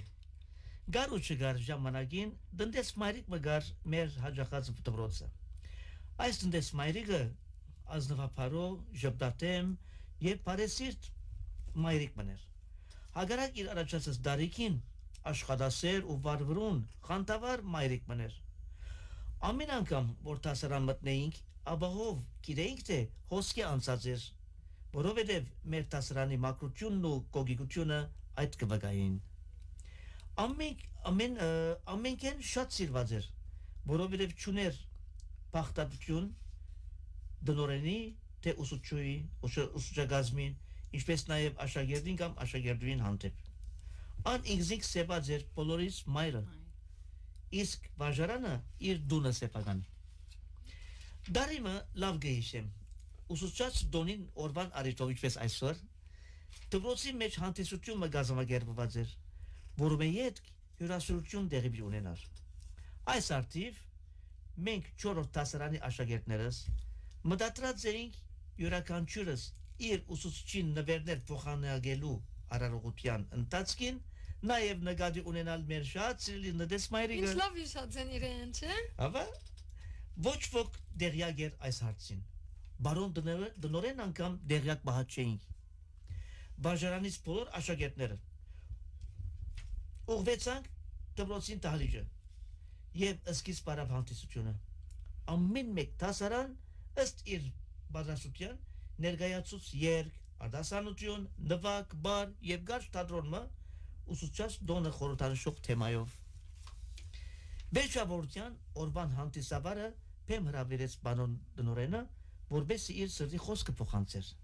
Գար ու չգար ժամանակին դնդես մայրիկ մգար մեր հաջախած դպրոցը Այս դնդես մայրիկը ազնվապարով ժպտատեմ եւ բարեսիրտ մայրիկ մներ Հագարակ իր առաջացած դարիքին աշխատասեր ու վարվրուն խանտավար մայրիկ մներ Ամեն անգամ որ տասարան մտնեինք աբահով գիտեինք թե հոսքի անցած էր որովհետեւ մեր տասարանի մակրությունն ու կոգիկությունը այդ կվգային Ամենքեն շատ սիրված էր, որովհետև չուներ պախտատություն դնորենի, թե ուսուցչագազմին, ինչպես նաև աշակերտին կամ աշակերտուին հանդեպ։ Ան ինքզինք սեպած էր բոլորից մայրը, իսկ վաժարանը իր դունը սեպական։ Դարիմը լավ գեհիշեմ, ուսուցչած դոնին օրվան արիտով ինչպես այսօր, դպրոցի մեջ հանդիսությունը գազամագերբված էր, որում է ետք հյուրասիրություն դեղի բի ունենար։ Այս արդիվ մենք չորրորդ տասարանի աշակերտներս մտադրած էինք յուրաքանչյուրս իր ուսուցչին նվերներ փոխանակելու արարողության ընթացքին նաև նկատի ունենալ մեր շատ սիրելի նդես մայրիկը։ Ինչ լավ իշած են իրեն, չէ՞։ Ահա ոչ ոք դեղյակ էր այս հարցին։ Բարոն դնորեն անգամ դեղյակ բահած չէինք։ Բաժարանից բոլոր աշակերտները Ուղվեցանք դպրոցին տահլիճը եւ սկիզբ բարավ հանդիսությունը ամեն մեկ տասարան ըստ իր բادرասության ներկայացուց երգ արտասանություն նվագ բար եւ գարշ թատրոնը ուսուցած դոնը խորհրդանշող թեմայով Վերջավորության օրվան հանդիսավարը փեմ հրավիրեց բանոն դնորենը որբեսի իր սրտի խոսքը փոխանցեր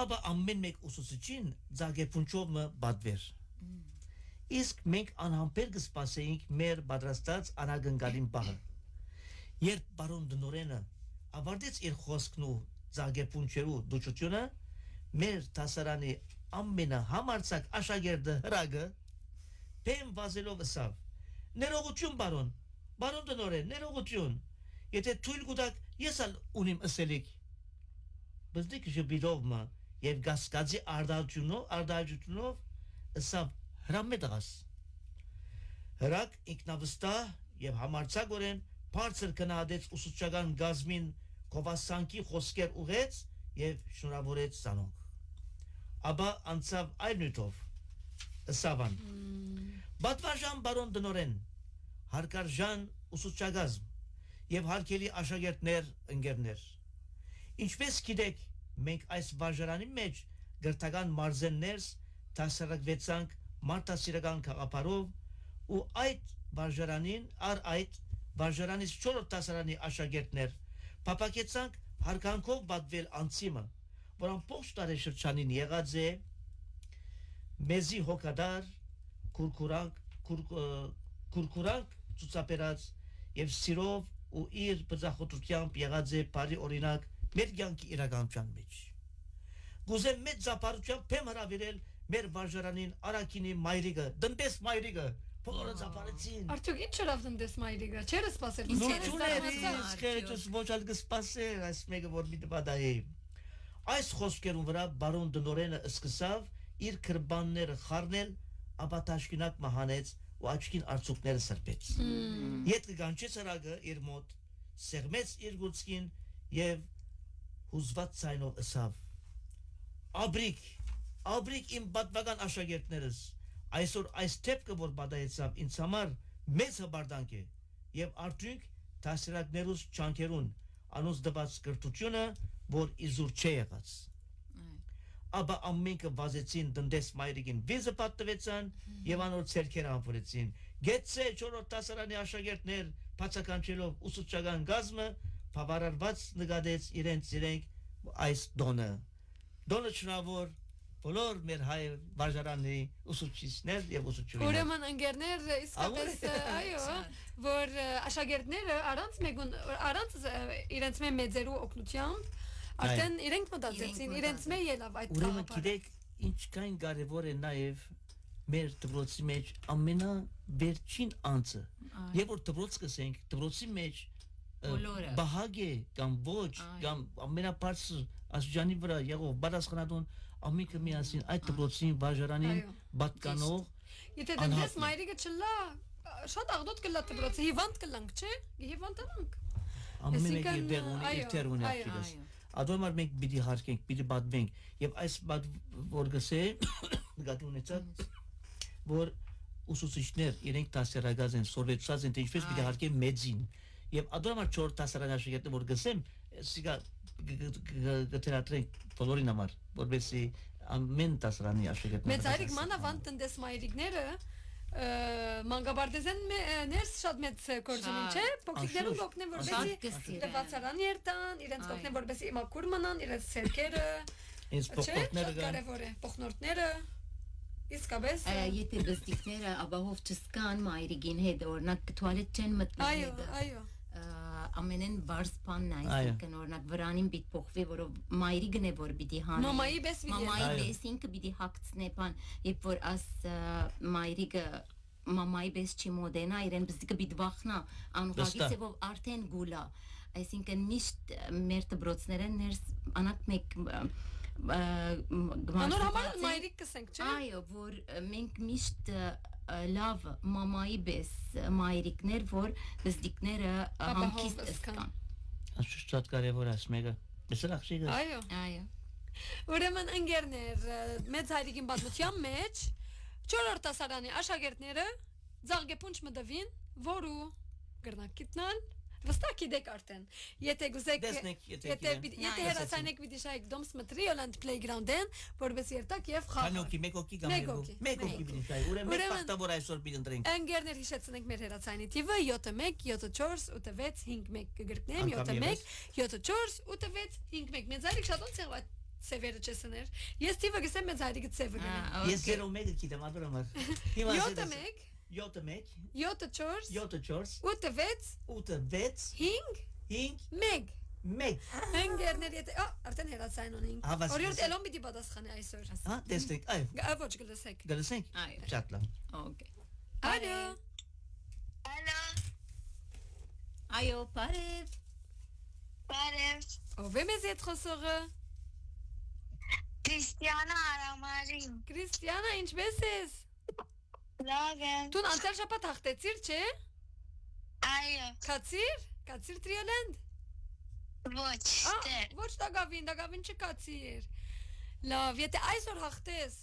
Աբա ամեն մեկ ուսուցիչին ձագեփունչովը բադվեր Իսկ մենք անհամբեր կսպասեինք մեր պատրաստած անագնկալին բաղը։ Երբ բարոն դնորենը ավարտեց իր խոսքն ու ձագեփունչերու դուչությունը, մեր տասարանի ամենահամարձակ աշակերտը հրագը բեմ վազելով ասավ. Ներողություն բարոն դնորեն, ներողություն։ Եթե թույլ կտաք, ես ալ ունիմ ասելիք։ Բզդիկ ժպիտովը եւ գասկածի արդարությունով ասավ հրամետղաս հրակ ինքնավստահ եւ համարձակորեն բարձր կնահատեց ուսուցչական գազմին կովասանքի խոսքեր ուղեց եւ շնորհավորեց ցանոք աբա անցավ այլ նյութով ասավան բատվաժան բարոն դնորեն հարկարժան ուսուցչագազմ եւ հարկելի աշակերտներ ընկերներ ինչպես գիտեք մենք այս վարժարանի մեջ գրթական մարզեններ տասարակվեցանք Մարտասիրական քաղաքապարով, ու այդ վարժարանին այդ վարժարանից 4 դասարանի աշակերտներ փապակեցանք հարկանքով պատվել անցիմը, որ ամբողջ տարեշրջանին եղած է մեզի հոգադար քուրքուրանք ցուցաբերած եւ սիրով ու իր բծախոտությամբ եղած է բարի օրինակ մեր կյանքի իրականության մեջ։ Գուզեմ մեծ զապարությամբ փեմ հրավիրել մեր վարժարանին Արաքինի մայրիկը, դնդես մայրիկը, բոլորը զապարեցին։ Արդյոք ինչ շրավ դնդես մայրիկը, չէր սպասել։ Ինչ ոչ ալ կսպասեր այս մեկը որ մի դպադայի։ Այս խոսքերուն վրա բարոն դնորենը սկսավ իր քրբանները խառնել, ապա տաշկինակ մահանեց ու աչքին արցուկները սրբեց։ Ետ կգանչեց հրագը իր մոտ, սեղմեց իր գուցքին եւ հուզված ցայնով ըսավ. Աբրիկ իմ պատվական աշակերտներս, այսօր այս թեփքը որ բադայեցավ ինձ համար մեծ հբարդանք է եւ արդյունք դասերակներուս չանկերուն անոնց դված կրթությունը որ իզուր չէ եղած։ Աբա ամենքը վազեցին դնդես մայրիկին վիզը պատտվեցան եւ անոր ցերքերը անփորեցին։ Գեցե 4 դասարանի աշակերտներ բացականչելով ուսուցչական գազմը բավարարված նկատեց իրենց այս դոնը շնորհավոր բոլոր մեր հայ վարժարանի ուսուցիչներ եւ ուսուցիչներ։ Ուրեմն ընկերներ իսկապես այո, որ աշակերտները առանց իրենց մեծերու օգնությամբ արդեն իրենք մտածեցին, իրենց մեջ ելավ այդ գաղափարը։ Ուրեմն գիտեք ինչքան կարևոր է նաեւ մեր դպրոցի մեջ ամենավերջին անձը։ Երբ որ դպրոց կսենք, դպրոցի մեջ բահագ է կամ ոչ կամ ամենաբարձր աստիճանի վրա եղող պատասխանատուն ամենքը միասին այդ դպրոցին վարժարանին պատկանող եթե դες մայրիկը չլա շատ աղդոտ կլա դպրոցը հիվանդ կլանք չէ հիվանդանանք ամենը դեր ունի իր տեր ունի ակիդես ադոմար մենք պիտի հարկենք պիտի պատմենք եւ այս որ գսե գտի ունեցած որ ուսուցիչներ իրենք դասերագած են սորվեցած են թե ինչպես պիտի հարկեն մեծին եւ ադոմար 4 դասարան որ գսեմ սիգա գտերատրենք բոլորին համար որովհետեւ ամեն դասարանի աշակերտները մեծ այրիկ մանավանդ տնտես մայրիկները մանկաբարձեն ներս շատ մեծ կորձունին չէ փոքրիկներուն կօգնեն որպեսզի դպրոցարան երթան իրենց կօգնեն որպեսզի մաքուր մնան իրենց ցերքերը ինձ փոխնորդները կարևոր է փոխնորդները իսկապես եթե բստիկները ապահով չսկան մայրիկին հետ օրինակ տուալետ չեն մտնել այո ամենեն բարձ բանն է այսինքն օրինակ վրանին պիտի փոխվի որով մայրիկն է որ պիտի հանի մամայի պես ինքը պիտի հագցնե բան երբ որ աս մայրիկը մամայի պես չի մոդենա իրեն բզիկը պիտի վախնա անուղագից եւ արդեն գուլա այսինքն միշտ մեր դպրոցները ներս անակ մեկ անոր համար մայրիկ կսենք չէ այո որ մենք միշտ լավ մամայի պես մայրիկներ որ բզդիկները հանգիստ սկան շատ կարևոր է մեկը դեսել ախշիգը այո ուրեմն ընկերներ մեծ հայրիկին պատմության մեջ 4 դասարանի աշակերտները ձաղգեպունչ մտվին որու գրնակ գիտնան վստահ գիտեք արդեն եթե գուզեք եթե հերացանեք պիտի շայք դոմս մտրի Holland Playground-ն որպես երթակ եւ խաղ մեկոքի պիտի շայ ուրեմն մեկ պատտավոր այսօր պիտի ընտրենք ընկերներ հիշեցնենք մեր հերացանի թիվը 71 74 81 կգրտնեմ 71 74 81 51 մեծ այրիկ շատ ոնց է Սևերը չեսներ։ Ես թիվը գսեմ մեծ հայրիկը ծևը գնա։ Ես 01-ը գիտեմ ադորամար։ 71 7 74 8 1 Ընկերներ եթե արդեն հերացան ունենք։ Օրիորդ էլոն պիտի պատասխանի այսօր։ Հա, տեսեք, այո։ Ոչ գլսեք։ Գլսենք։ Շատ լավ։ Okay։ Ալո։ Այո, բարև։ Ով է մեզ հետ խոսողը։ Քրիստիանա Արամարին։ Քրիստիանա, ինչպես ես։ Լավ եմ։ Դու անցյալ շաբաթ հաղթեցիր, չէ։ Այո։ Կացիր Տրիոլենդ։ Ոչ դագավին չկացիր։ Լավ, եթե այսօր հաղթես,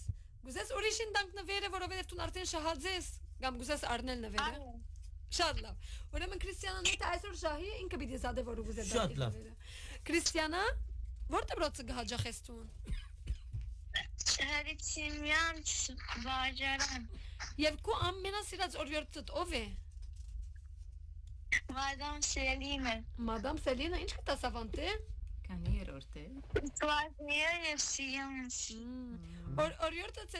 գուզես ուրիշին տանք նվերը, որովհետև դու արդեն շահած կամ գուզես առնել նվերը։ Շատ լավ։ Ուրեմն Քրիստիանան եթե այսօր շահի, ինքը պիտի զադե որ գուզե դառնի նվերը։ Քրիստիանա, որտե բրոցը գահաջախես դու։ Հրիցիմյան վաճարան։ Եվ քո ամենասիրած օրիորդդ ով է։ Մադամ Սելինը։ Մադամ Սելինը ինչ կտասավանտե։ Քանի երրորդ է։ Կվազնիը և սիոնս։ Օրիորդ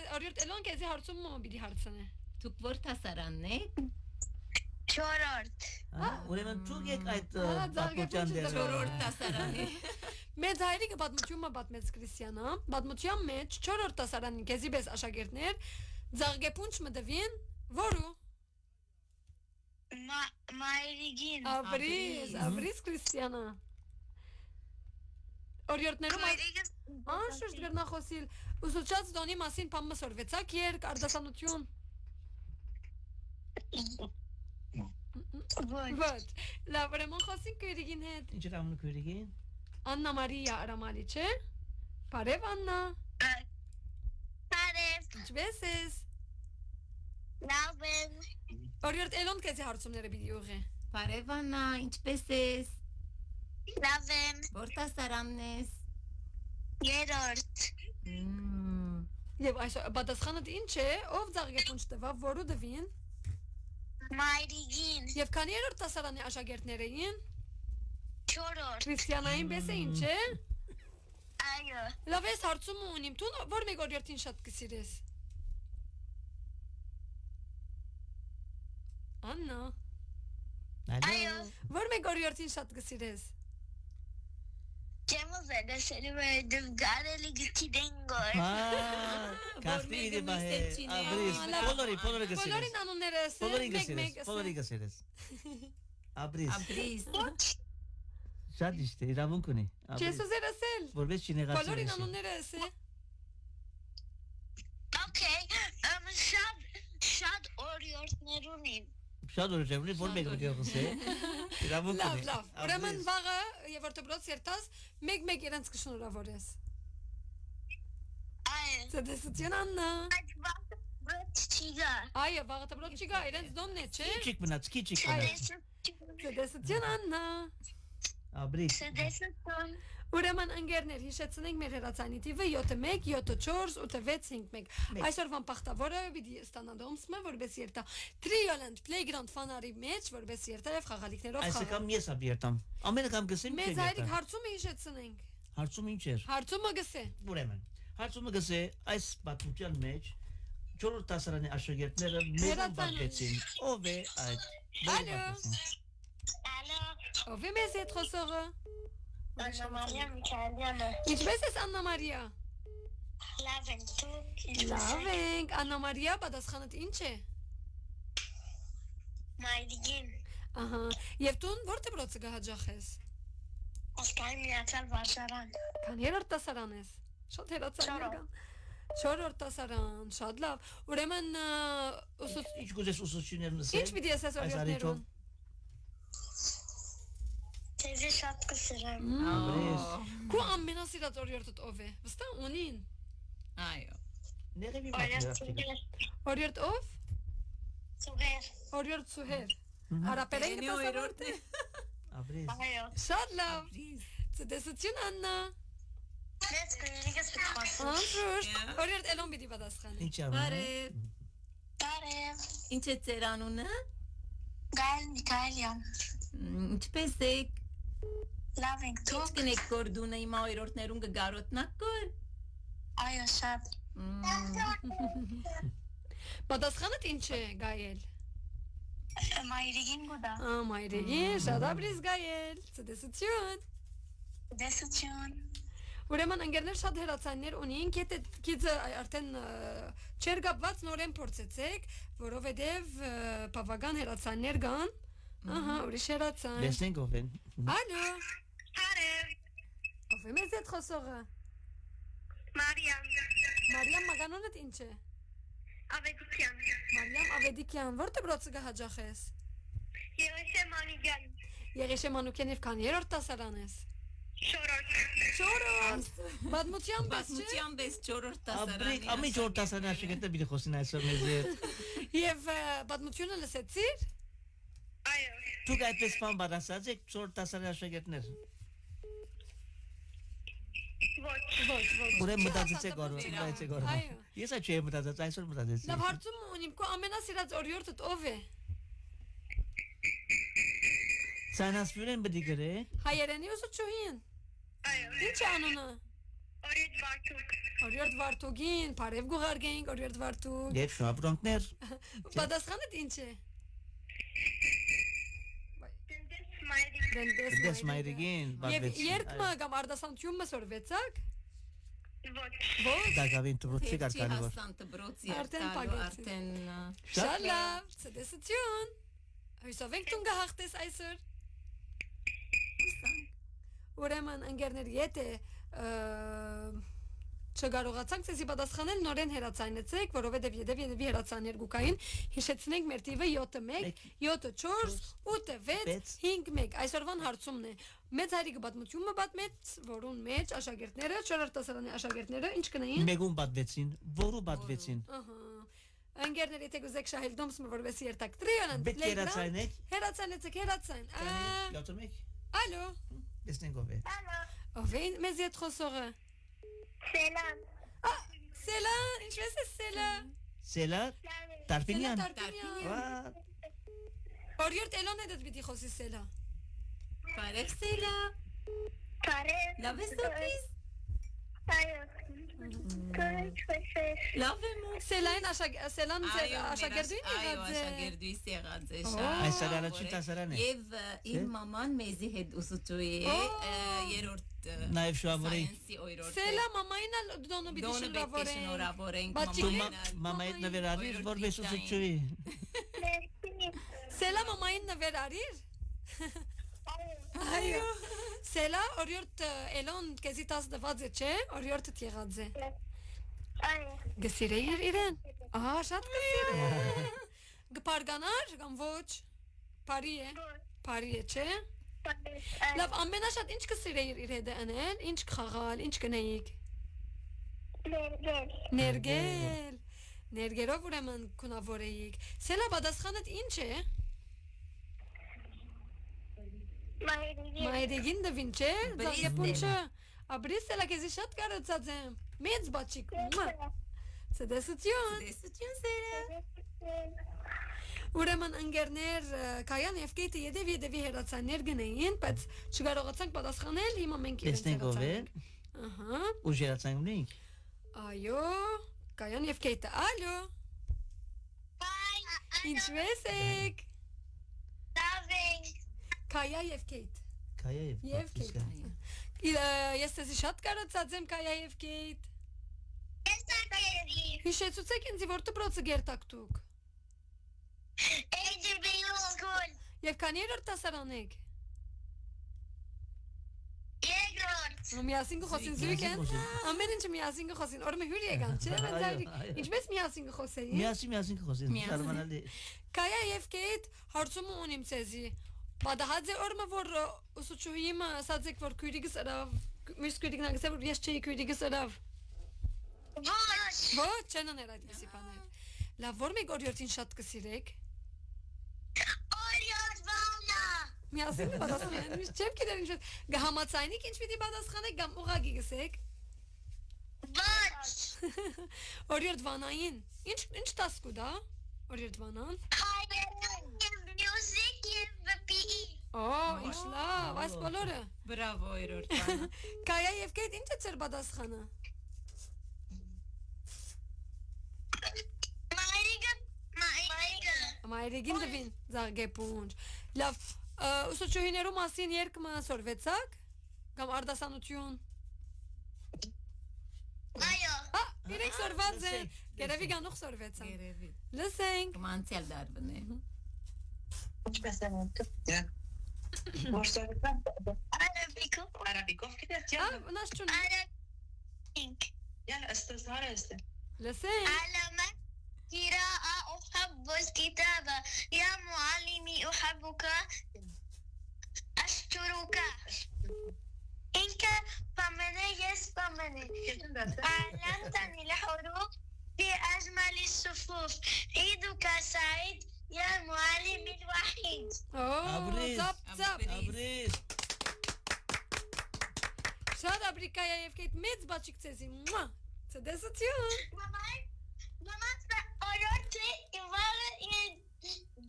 էլոն կեզի հարցում մոմ բիդի հարցնե։ Դուք որ տասարանն եք։ Չորորդ։ Ուրեմն դուք եք այդ պատմության դերը։ Չորրորդ տասարանի։ Մեծ հայրիկը պատմությունը պատմեց Քրիստիանա, պատմության մեջ 4-րդ տասարանին կեզի բես աշակերտներ ձաղգեպունչ մտվին, որու Մայրիգին։ Աբրիս Քրիստիանա։ Օրիորդներում անշուշտ գրնախոսիլ ուսուցած դոնի մասին պամը սորվեցակ երկ արդասանություն։ Ոչ, լավ, ուրեմն խոսին քույրիկին հետ։ Ինչ էր ամնու քույրիկին։ Աննա Մարիա Արամալի չէ։ Բարև Աննա։ Բարև։ Ինչպես ես։ Լավ եմ։ Օրիորդ էլոն կեզի հարցումները պիտի ուղի։ Բարև Աննա, ինչպես ես։ Լավ եմ։ Որ տասարանն ես։ Երորդ։ Եվ այսօր պատասխանդ ինչ է, ով ձաղգեպունչ տվավ, որու դվին։ Մայրիգին։ Եվ քանի երրորդ տասարանի աշակերտներ էին։ Չորորդ։ Քրիստիանային պես է ինչ է։ Այո։ Լավ ես հարցում ունիմ, դու որ մեկ օրիորդին շատ կսիրես։ Աննա։ Այո։ Որ մեկ օրիորդին շատ կսիրես։ Ջեմոզ է դեսելու է դու գարելի գիթի դենգոր։ Կախտի իդի բահե, աբրիս, բոլորի գսիրես։ Բոլորին անունները ես, բոլորի գսիրես։ Աբրիս։ Աբրիս։ Շատ իշտ է, իրավունք ունի։ Չես ուզեր ասել։ Որպես չինեղացել ես։ Բոլորին անունները ես է։ Okay, շատ օրիորդներ ունին։ Շատ օրիորդներ ունի, որ մեկ գողս է։ Իրավունք ունի։ Լավ, ուրեմն վաղը եւ որտեբրոց երտաս մեկ իրենց կշնորհավորես։ Այո։ Ցտեսություն Աննա։ Չիգա։ Այո, վաղը տբրոց չգա, իրենց դոնն է, չէ։ Քիչիկ մնաց, քիչիկ մնաց։ Ցտեսություն Աննա։ Աբրիս։ Սդեսություն։ Ուրեմն ընկերներ, հիշեցնենք մեր հեռացանի թիվը 71 74 8651։ Այսօրվան պախտավորը պիտի ստանալու որպես երթա Triolent Playground ֆանարի մեջ որպես երթա եւ խաղալիքներով խաղալ։ Այսը կամ ես աբերտամ։ Ամենը կամ գսեմ։ Մեծ հայրիկ հարցումը հիշեցնենք։ Հարցումը ինչ էր։ Հարցումը գսե։ Ուրեմն, հարցումը գսե այս պատմության մեջ 4 տասարանի աշակերտները մեզ բացեցին։ Ով է այդ։ Ալո։ Ալո։ Ով է մեզ հետ խոսողը։ Աննա Մարիա Միքայելյանը։ Ինչպես ես Աննա Մարիա։ Լավ եմ դուք։ Լավ ենք, Աննա Մարիա, պատասխանդ ինչ է։ Մայրիգին։ Ահա, եւ դու որտե բրոցը գահաջախես։ Ասկայ միացալ վարշարան։ Քան երրորդ տասարան ես։ Շատ հերացաններ կան։ 4-րդ տասարան, շատ լավ։ Ուրեմն Ինչ գուզես ուսուցիչներն ասել։ Ինչ պիտի ասես օրիորդներուն։ Ձեզ շատ կսիրեմ։ Աբրիս։ Քո ամենասիրած օրիորդդ ով է։ Վստահ ունին։ Այո։ Ներևի մատնի։ Օրիորդ ով։ Սուհեր։ Օրիորդ Սուհեր։ Արապերեն կտասավորտի։ Աբրիս։ Այո։ Շատ լավ։ Ցտեսություն Աննա։ Մեծ կնիրիկս պիտխոսում։ Անշուշտ։ Օրիորդ էլոն պիտի պատասխանի։ Ինչ անում։ Բարև։ Բարև։ Ինչ է ձեր անունը։ Գայլ Միքայելյան։ Ինչպես եք։ Լավ ենք Ինչ դուք։ կնեք կորդունը իմ օրիորդներուն կգարոտնակ կոր։ Այո, շատ։ Պատասխանդ ինչ է Գայել։ Մայրիգին գուդա։ Մայրեգի, շատ աբրիս Գայել։ Ցտեսություն։ Դեսություն։ Ուրեմն ընկերներ շատ հերացաններ ունին, քիծը արդեն չեր գապված նորեն փորձեցեք, որովհետև բավական հերացաններ կան։ Ահա, ուրիշ հերացան։ Լեսնենք ով են։ Ալո, Բարև։ ով է մեզ հետ խոսողը։ Մարիամ։ Մարիամ մագանոնդ ինչ է։ Ավետիքյան։ Մարիամ Ավեդիկյան, որտե բրոցը գահաջախես։ Եղեշե Մանուկյան։ Եղեշե Մանուկյան եւ քան երրորդ տասարան ես։ Շորոտ։ Չորրորդ։ Պատմության պես չէ։ Պատմության պես 4-րդ Աբրիկ, տասարանի։ ամի 4 տասարանի աշակերտը պիտի խոսին այսօր մեզ հետ։ Եվ պատմությունը լսեցիր։ Այո։ Դուք այդպես բան բարձած եք 4 տասարանի աշակերտներ։ Ուրեմն մտածեցեք օրը, մտածեցեք օրը։ Ես այո եմ մտածած, այսօր մտածեցի։ Լավ հարցում ունիմ, քո ամենասիրած օրիորդդ ով է։ Ցանասպյուրեն բդի գրե։ Հայերենի ուսուցչուհին։ Ինչ է անունը։ Օրիորդ Վարդուկին, բարև գուղարկենք Օրիորդ Վարդուկ։ Եվ շնորհավորներ։ Պատասխանը ինչ է։ Դες մայրիկին, Եվ երգը կամ արտասանությունը սորվեցակ։ Դա գավին դրոցի կարկանի որ։ Հասան դրոցի Արդեն պագեցի։ արդեն Շալավ, ցտեսություն։ Հույսով ենք տուն գահախտես այսօր։ Ուրեմն ընկերներ, եթե չկարողացանք ցեզի պատասխանել, նորեն հեռացանեցեք, որովհետև եթե հեռացան երկուքային, հիշեցնենք մեր տիվը 7-1, 7-4, 8-6, 5-1, այսօրվան հարցումն է։ Մեծ հայրիկը պատմությունը պատմեց, որուն մեջ աշակերտները, չորրորդասարանի աշակերտները ինչ կնային։ Մեկուն պատվեցին, որու պատվեցին։ Ընկերներ, եթե գուզեք շահել դոմս որպես երթակ տրիոն, Պետք է հեռացանեք։ Հեռացանեցեք, հեռացան։ 7-1։ Ալո։ Տեսնենք ով է։ Ով է մեզ հետ խոսողը։ Selam. Սելա, ինչպես է Սելա։ Սելա Տարպինյան։ Տարպինյան։ Օրիորդ Էլոն հետ պիտի խոսի Սելա։ Բարև Սելա։ Բարև։ Լավ ես դուք։ Այո։ Լավ եմ։ Սելան աշակերտուին եղած է։ Այո, աշակերտուիս եղած է։ Այս սարանաչի տասարան է։ Եվ իմ մաման մեզի հետ ուսուցչուհի է, երրորդ Նաև շնորհավորենք։ Սայենսի օրորդ։ Սելա մամային էլ դոնը պիտի շնորհավորենք։ Մամայդ նվեր արիր որպես ուսուցչուհի։ Սելա մամային նվեր արիր։ Այո։ Սելա օրիորդ Էլոն քեզի 10 դված է, չէ՞, օրիորդը եղած է։ Այո։ Գսիրեիր իրեն։ Ահա, շատ գսիրե։ Գպարգանար կամ ոչ։ Բարի է։ Բարի է, չէ՞։ Լավ, ամենաշատ ինչ կսիրեիր իր հետ անել, ինչ խաղալ, ինչ կնեիք։ Ներգել։ Ներգերով ուրեմն կունավորեիք։ Սելա պատասխանդ ինչ է։ Մայրիկին դվին չէ։ Զապոնչը։ Աբրիս Սելա քեզի շատ կարծած եմ։ Մեծ բաչիկ։ Ցտեսություն։ Տեսություն Սելա։ Ուրեմն ընկերներ Կայան եւ Կեյթը եդեվի հերացաններ գնային, բայց չկարողացանք պատասխանել, հիմա մենք իրենց Տեսնենք ով է։ Ահա։ Ու հերացանք ունենք։ Այո, Կայան եւ Կեյթը, ալո։ Ինչպես եք։ Կայա եւ Կեյթ։ Կայա Եվ Կեյթ։ Ես ցեզի շատ կարծած եմ Կայա եւ Կեյթ։ Հիշեցուցեք ինձ որ դպրոցը գերտակ դուք։ Եվ քանի երրորդ դասարան եք։ Երկրորդ։ Միասին կխոսին զույգ են։ Ամեն ինչը միասին կխոսին։ Օրը հյուր եկան, չէ՞։ Ինչպես միասին կխոսեին։ Միասին կխոսեն։ Շարմանալի։ Կայա եւ Կեյթ հարցումը ունիմ ցեզի։ Բադահաձե օրը որ ուսուցչուհիմը ասաց եք որ քույրիկս արավ, մյուս քույրիկն ասաց որ ես չէի քույրիկս արավ։ Ոչ, չեն անել այդպիսի բաներ։ Լավ, որ մեկ օրիորդին շատ կսիրեք։ Օրիորդ Վանա։ Միասին պատասխանեք, չեմ գիտեր ինչ գահամացայնիկ ինչ պիտի պատասխանեք կամ ուղագի գսեք։ Ոչ։ Օրիորդ Վանային, ինչ տասկու դա։ Օրիորդ Վանան։ Music եւ PE։ Ինչ լավ, այս բոլորը։ Բրավո երրորդ։ Կայա եւ Կեյթ ինչ է ծեր պատասխանը։ Մայրիկին դվին զարգեպունջ։ Լավ, ուսուցչուհիներու մասին երգը սորվեցակ կամ արտասանություն։ Այո։ Իրենք սորված են, գերևի գանող սորվեցան։ Երևի։ Լսենք։ Մանցիալ դարվն է։ Ինչպես եմ ուտում։ Որսորական Արաբիկով գիտես։ Նաշչուն։ Արաբիկ։ Յալ աստասարը ասте։ Լսենք։ علامة قراءة أحب الكتاب يا معلمي أحبك أشكرك إنك فمني يس فمني علمتني الحروف في أجمل الصفوف عيدك سعيد يا معلم الوحيد Ծապ, ծապ։ Աբրիս։ Շատ ապրիկայա եւ կետ մեծ բաչիկ ցեզի։ Ցտեսություն։ Մաման օրոք իվարը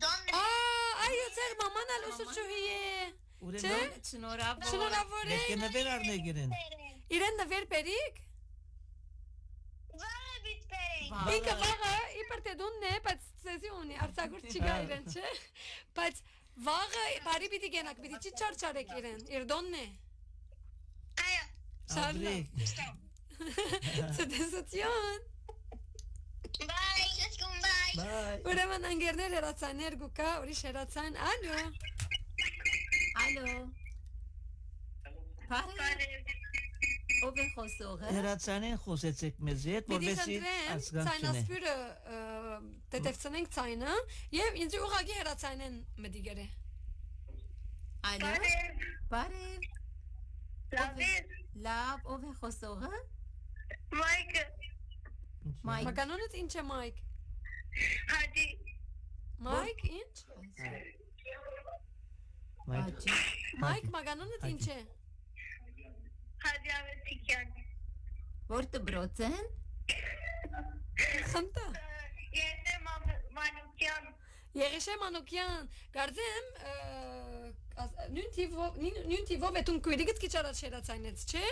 դոն այո ծեր մաման ալուսուչուհի է։ Ուրեմն Շնորհավոր է։ Եկնաբեր արնեգերեն։ Իրեն նվեր բերիկ։ վարը բիթպերին Ինքը վաղը իբր թե դունն է, բայց ցեզի ունի արցակուրտ չկա իրեն, չէ։ Բայց վաղը բարի պիտի գենակ, պիտի չի չարչարեք իրեն։ Իր դոնն է։ այո Շարլը։ Ցտեսություն։ Bye, let's go bye. Bye. Ուրեմն անգերներ հերացաներ գուկա, ուրիշ հերացան, ալո։ Ալո։ Բարև։ Ով է խոսողը։ Հերացանեն խոսեցեք մեզ հետ, Պիտի որովհետեւ խնդրեմ, ասգան չնե։ ցայնասպյուրը դետևցնենք ցայնը եւ ինձ ուղղակի հերացանեն մդիգերը։ Ալո։ Բարև։ David, Լավ, ով է խոսողը։ Mike, Մայք։ Մականոնդ ինչ է Մայք։ Hadi, Մայք ինչ։ Մայք մականոնդ ինչ է։ Hadi Avetikan. Որ դբրոց են։ Խնդա։ Yete Manukyan. Երեշե Մանոկյան, գարձեմ նույն թիվով է տուն քույրիկից քիչ առաջ հերացանեց, չէ։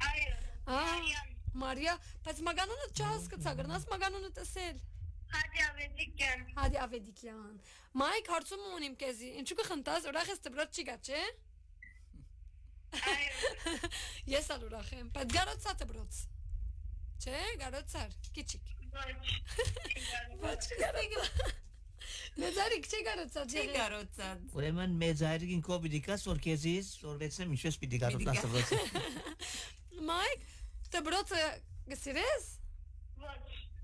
Ayı. Marian. Մարիա, բայց մականոնդ չհասկացա, գրնաս մականոնդ ասել։ Hadi Avetikan. Հադի ավեդիկյան։ Մայք հարցում ունիմ քեզի, ինչու կխնդաս, ուրախ ես դբրոց չի գա, չէ։ Ayı. Ես ալ ուրախ եմ, բայց գարոցա դբրոց։ Չէ, գարոցար, քիչիկ։ Ոչ գարոցա։ Մեծարիկ չէ գարոցա, Չի ջերը։ կարոցած։ Ուրեմն մեծ այրին կոպիդիկաս որ քեզից որվեցեմ ինչպես պիտի կարոտաս դրոց։ Մայք, դբրոցը գսիրես։ Ոչ.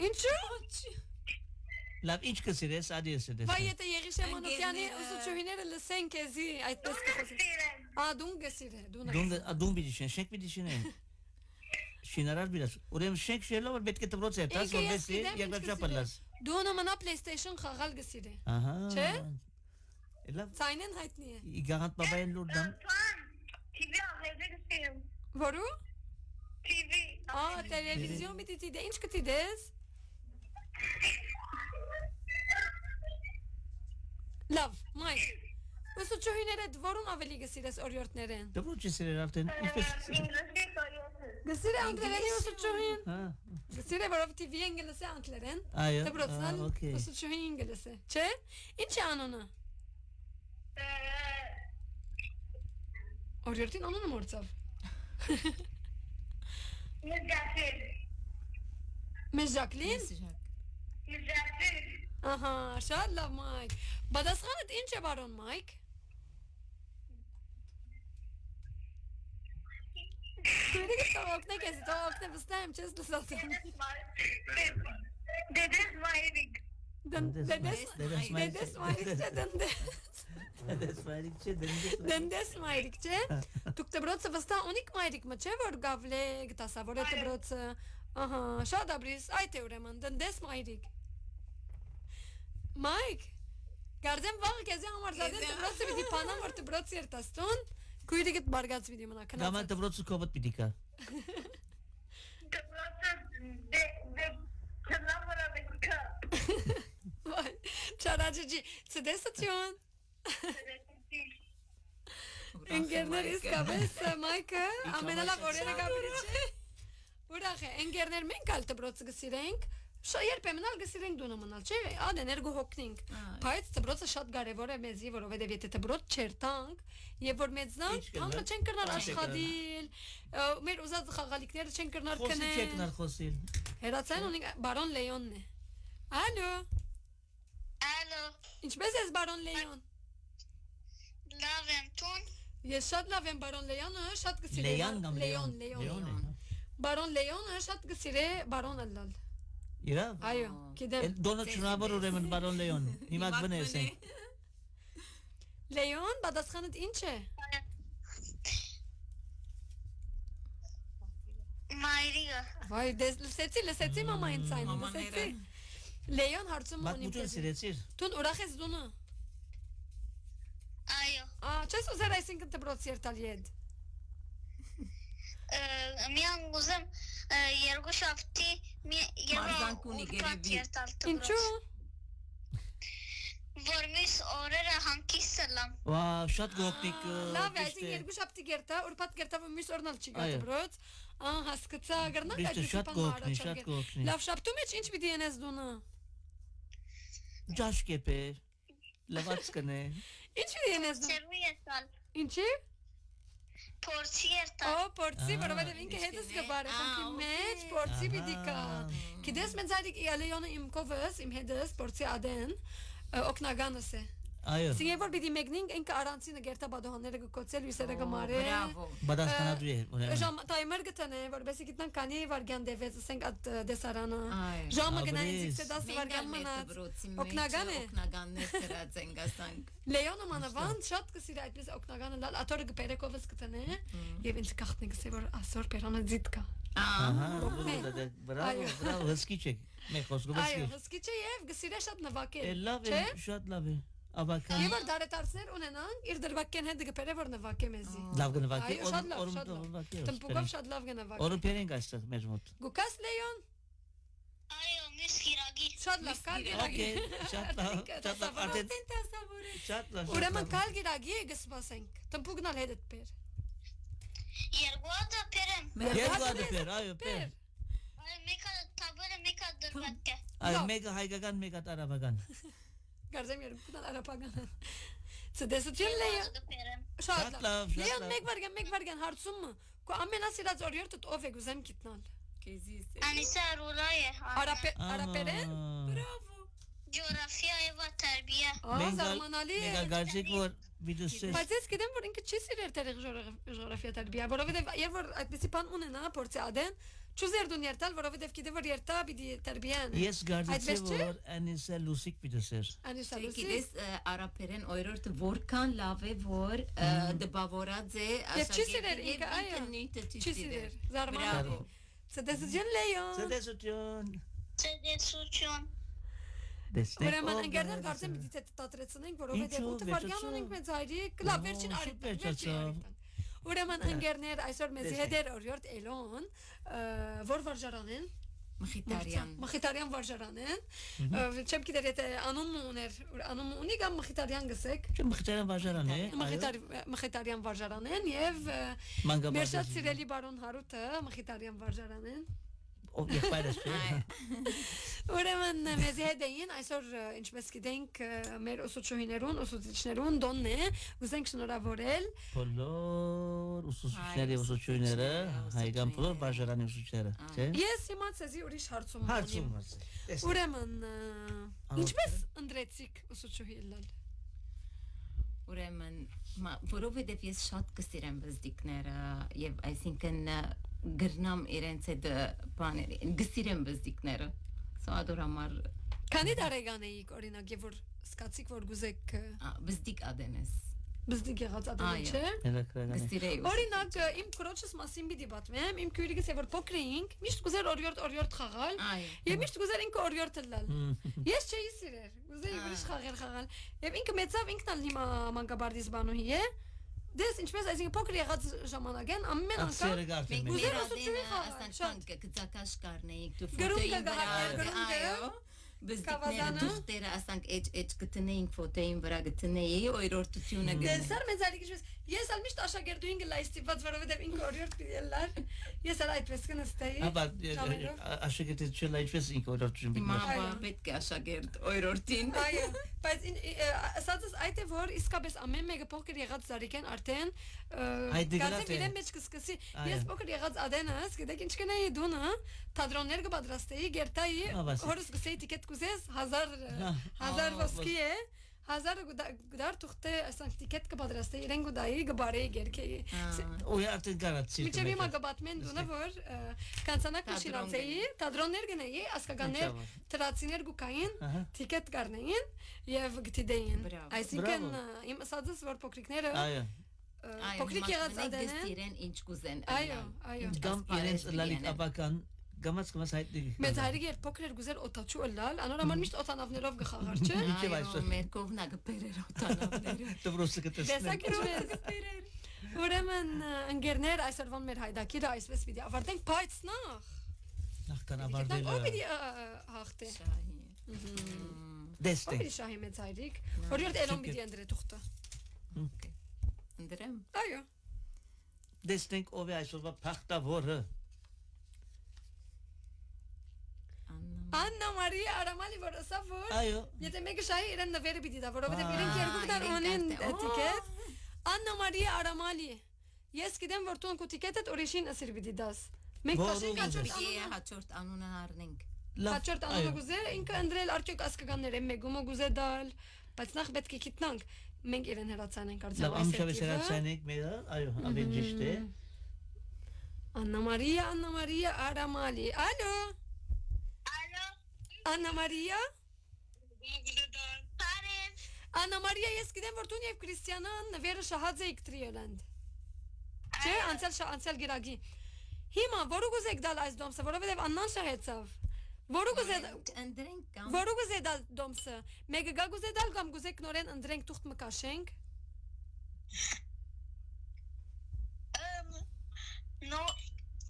Ինչու։ Լավ ինչ կսիրես, ադի ես դες։ Վայ եթե Եղիշե Մանոկյանի ուսուցչուհիները լսեն քեզի այդպես կխոսեն։ Siren. Դուն գսիրե, դուն։ Դուն պիտի շեն, շենք պիտի շենեն։ Շինարար բիրաս։ Ուրեմն շենք շելով որ պետք է դրոց երտաս որովհետեւ երկրորդ չապալած։ Դու նմանա PlayStation խաղալ գսիրե։ Ահա։ Չէ։ Լավ։ Ցայնեն հայտնի է։ Իգանտ բաբային լուրդամ։ Fan. TV Avetikan. Որու։ TV. Տելևիզիոն պիտի դիտե, ինչ կդիտես։ Լավ, Մայք։ Ուսուցչուհիները որում ավելի գսիրես օրիորդներեն։ Դրոց չսիրեր արդեն ինչպես։ İngilizce soruyorsun. Գսիրե անգլերենի ուսուցչուհին։ Հա։ Գսիրե որով TV ինգլիսը անգլերեն։ Այո։ Դպրոցնալ Okay։ ուսուցչուհին ինգլիսը։ Չէ։ Ինչ է անունը։ Օրիորդին անունը մորցավ։ Müzafir. Մեզ Ժակլին։ Müzafir. Ահա, շատ լավ Մայք։ Պատասխանդ ինչ է բարոն Մայք։ Քույրիկը տողոքն է քեզի, տողոքն է վստահ եմ չես լսածում։ Dedes Mayrik. Դեդես Մայրիկ չէ, Դες մայրիկ չէ, դες։ դնդես Մայրիկ չէ։ Դուք դպրոցը վստահ ունիք Մայրիկ մը չէ, որ գավլե գտասավոր է դպրոցը։ Ահա, շատ աբրիս, այդ է ուրեմն, դնդես Մայրիկ։ Մայք, գարձեմ վաղ քեզի համար զադեն դպրոցը պիտի փանան, որ դպրոցը երտաստուն, քույրիկդ բարգած պիտի մնա Գամա քնած։ դրոցը կոպտ պիտի կա։ Վայ, չարաջի, ցտեսություն։ Ընկերներ իսկապես Մայքը ամենալավ օրերը գաբրի չէ։ Ուրախ է, ընկերներ մենք ալ դպրոցը գսիրենք, երբեմն ալ գսիրենք դու նմանալ, չէ, ադեներգո հոգնենք։ Բայց դպրոցը շատ կարևոր է մեզի, որովհետև եթե դպրոց չերտանք, եւ որ մեծնանք, թանկը չեն կրնալ աշխատել, մեր ուզած խաղալիքները չեն կրնալ Խոսի քնել։ չեկնար խոսիլ։ Հերացան ունի բարոն Լեոնն է։ Ալո, Alo. ինչպես ես բարոն Լեոն։ Love and tune. Ես շատ լավ եմ բարոն Լեոնը, շատ գսիրե։ Լեոն կամ Լեոն, Լեոն։ Լեոն։ Բարոն Լեոնը շատ գսիրե բարոն ալլալ։ Իրավ։ Այո, գիտեմ։ Դոնը շնորհավոր ուրեմն բարոն Լեոն։ Հիմա գնացենք։ Լեոն, պատասխանդ ինչ է։ Mayriga. Վայ, լսեցի մամային ցայնը, լսեցի։ Լեոն հարցում Բաք ունի։ մուտուն սիրեցիր։ Տուն ուրախ ես դունը։ Ayo. Չես ուզեր այսինքն դպրոց երտալ եդ։ միան գուզեմ երկու շաբթի Մարզանկունի գերեվի։ Ինչու։ որ մյուս օրերը հանգիստ լամ Ვა, շատ գողնիկ Լավ է, այսինքն երկու շաբթի գերտա, ուրբաթ գերտա որ մյուս օրնալ չի գա դրոց։ Ահա հասկացա, գրնանք այդ շատ գողնի։ Լավ շաբթու մեջ ինչ պիտի ենես դունը։ Ջաշ կեպեր, լվաց կնե։ Ինչ պիտի ենես դու։ ծերու ետալ Ինչի։ փորձի ետալ Օ, փորձի, որովհետև ինքը հետս կբարի, խոքի մեջ փորձի պիտի կա։ Գիտես մեծ այդիկ Ալեոնը իմ կովս, իմ հետս փորձի ադեն, օկնագանս է։ Այո։ Սինգ որ պիտի մեկնինք ինքը առանցինը գերտա բադոհանները կկոծել յուսերը կմարե։ Բրավո։ Բադաստանադու է։ Ժամ տայմեր գտնե, որովհետեւ գիտնան քանի վարգյան դեվեց, ասենք այդ դեսարանը։ Այո։ Ժամը գնային 10 վարգյան մնաց։ Օկնագան է։ Օկնագաններ դրած են գասանք։ Լեոնը մանավանդ շատ կսիրի այդպես օկնագանը լալ, աթորը գպերեկովս գտնե, եւ ինձ կախտնի գսե որ ասոր պերանը ձիտ կա։ Ահա, բրավո, հսկիչ է։ Մեկ խոսքով Այո, հսկիչ։ հսկիչ է եւ գսիրե շատ նվակել։ Լավ է, շատ լավ է։ Աբական։ Եվ որ դարետարցներ ունենան, իր դրվակեն հետ գպերը որ նվակե մեզի։ Լավ գնվակի, Այո, շատ լավ, շատ լավ։ Տմպուկով շատ լավ գնվակե։ Օրը փերենք այստեղ մեր մոտ։ Գուկաս Լեոն։ այո մյուս գիրագի Շատ լավ, կալ գիրագի։ Okay, շատ լավ, արդեն շատ լավ։ Ուրեմն կալ գիրագի գսպասենք։ Տմպուկնալ հետդ պեր։ երկու հատ պերեմ Երկու հատ պեր, այո, պեր։ մեկը թաբերը մեկը դրվատկե Այո, մեկը հայկական, մեկը արաբական։ Գարձեմ երկու արաբական։ Ցդեսություն Լեոն։ պերեմ Շատ լավ։ շատ Լեոն լավ։ մեկ վարգան հարցումը։ Քո ամենասիրած օրիորդը ով է գուզեմ գիտնալ։ Քեզիս։ անիսա ռուլայ է Արապերեն։ Բրավո։ ջոգրաֆիա եւ թերբիա Զարմանալի է։ Մեկը գարցիկ որ վիդեսես։ Բայց ես գիտեմ որ ինքը չի սիրել տեղ ժողովրդի տերբիա, որովհետև երբ որ այդպեսի բան ունենա փորձի ադեն, չուզեր դու երթալ, որովհետև գիտեմ որ երթա պիտի տերբիան։ Ես գարցիկ որ անիսա լուսիկ վիդեսես։ Անիսալուսի։ Գիտես արաբերեն օրորդ որքան լավ է որ դպավորած է Եվ չի սիրել ինքը, այո։ Չի սիրել։ Զարմանալի։ Ցդեսություն Լեոն։ Ցդեսություն։ ցդեսություն Ուրեմն ընկերներ կարծեմ պիտի տատրեցնենք, որովհետև 8 վարգյան ունենք մեծ հայրիկ, լավ վերջին արիթ։ Ուրեմն ընկերներ այսօր մեզի հետ էր օրիորդ Էլոն, որ վարժարան են։ Մխիթարյան վարժարան են։ Չեմ գիտեր եթե անուն ունի կամ մխիթարյան գսեք։ Մխիթարյան վարժարան է։ Մխիթարյան վարժարան են եւ մեր շատ սիրելի բարոն Հարութը մխիթարյան վարժարան են։ Ով եղբայրս չէ։ Ուրեմն մեզի հետ էին այսօր ինչպես գիտենք մեր ուսուցչուհիներուն, ուսուցիչներուն դոնն է, ուզենք շնորհավորել բոլոր ուսուցիչների ուսուցչուհիները, հայկական բոլոր բաժարանի ուսուցիչները, չէ՞։ Ես հիմա ցեզի ուրիշ հարցում ունեմ։ Հարցում։ Ուրեմն ինչպես ընտրեցիք ուսուցչուհի լալ։ Ուրեմն որովհետև ես շատ կսիրեմ վզդիկները եւ այսինքն գրնամ իրենց այդ բաները գսիրեմ վզդիկները սադորամար քանի տարեկան էիք օրինակ եւ որ սկացիք որ գուզեք վզդիկ ադենես բզդիկ եղած ադեն չէ գսիրեի օրինակ իմ քրոջս մասին պիտի պատմեմ իմ քույրիկս որ փոքր էինք միշտ գուզեր օրիորդ խաղալ եւ միշտ գուզեր ինքը օրիորդը լալ ես չէի սիրեր գուզեի ուրիշ խաղալ եւ ինքը մեծավ ինքն ալ հիմա մանկաբարձ բանուհի է Դες ինչպես այսինքն փոքր եղած ժամանակեն ամեն անգամ ուզեր ուսուցչուհի խաղալ շատ գծակաշ կարնեիք դու ֆոտոյին վրա այո բզդիկները դուխտերը ասանք էջ գտնեինք ֆոտոյին վրա գտնեի օրորտությունը դեսար մեծ այդիկ ինչպես ես ալ միշտ աշակերտուին գլայստիված որովհետև ինքը օրորտ պիտելար ես ալ այդպես կնստեի ապա աշակերտությունը ինչպես ինքը օրորտություն պիտի մամա պետք է աշակերտ օրորտին այո բայց ասածս այդ է որ իսկապես ամեն մեկը փոքր եղած զարիկեն արդեն գազի իրեն մեջ կսկսի ես փոքր եղած ադենս գիտեք ինչ կնեի դունը թատրոններ կպատրաստեի գերտայի հորս գսեի տիկետ կուզես 1000 ոսկի է 1000 գդար թուղթե ասանք տիկետ կպատրաստեի իրեն գուդայի գբարեի գերքեի ու արդեն գարացի միջև հիմա գբատմեն դունը որ կանցանակ շինացեի թատրոններ գնեի ասկականներ տրացիներ գուկային տիկետ կառնեին եւ գտիդեին այսինքն իմ ասածս որ փոքրիկները այո փոքրիկ եղած ադենեն իրեն ինչ կուզեն այո կամ իրենց լալիկ ապական Գամած հայտնի։ Մեծ հայրիկը երբ փոքր էր գուզեր օտաչու լալ, անորոման միշտ օտանավներով գխաղար, չէ։ Այո, մեր կողմնա գբերեր օտանավները։ Դվրոսը կտեսնենք։ Դեսակերով ես գբերեր։ Ուրեմն ընկերներ այսօրվան մեր հայդակիրը այսպես պիտի ավարտենք, բայց Նախքան ավարտելը ով պիտի հաղթե։ դեստ Ով պիտի շահի մեծ հայրիկ, օրիորդ Էլոն պիտի ընդրե թուղթը։ Ընդրեմ։ Այո։ դեսնենք ով է այսօրվա փախտավորը Աննա Մարիա Արամալի որ ասա որ այո եթե մեկը շահի իրեն նվերը պիտի դա, որովհետև իրենք երկու դար ունեն էտիկետ։ Աննա Մարիա Արամալի։ Ես գիտեմ որ դու քո տիկետդ ուրիշին ասիր պիտի դաս։ Մենք քաշենք Հաջորդ անունը առնենք։ Հաջորդ անունը գուզե ինքը ընդրել արդյոք ասկականներ են մեգումը գուզե դալ, բայց նախ պետք է գիտնանք մենք իրեն հրացանենք լավ ամշավես հրացանենք մերը այո ամեն ճիշտ է Աննա Մարիա Արամալի ալո Աննա Մարիա Աննա Մարիա ես գիտեմ որ դու եւ Քրիստիանան նվերը շահած եք Տրիելանդ Չէ անցյալ գիրագի Հիմա որու գուզեք դալ այս դոմսը որովհետեւ Աննան շահեցավ Որու գուզե դալ դոմսը մեկը գա գուզե դալ կամ գուզեք նորեն ընդրենք թուղթ մկաշենք No,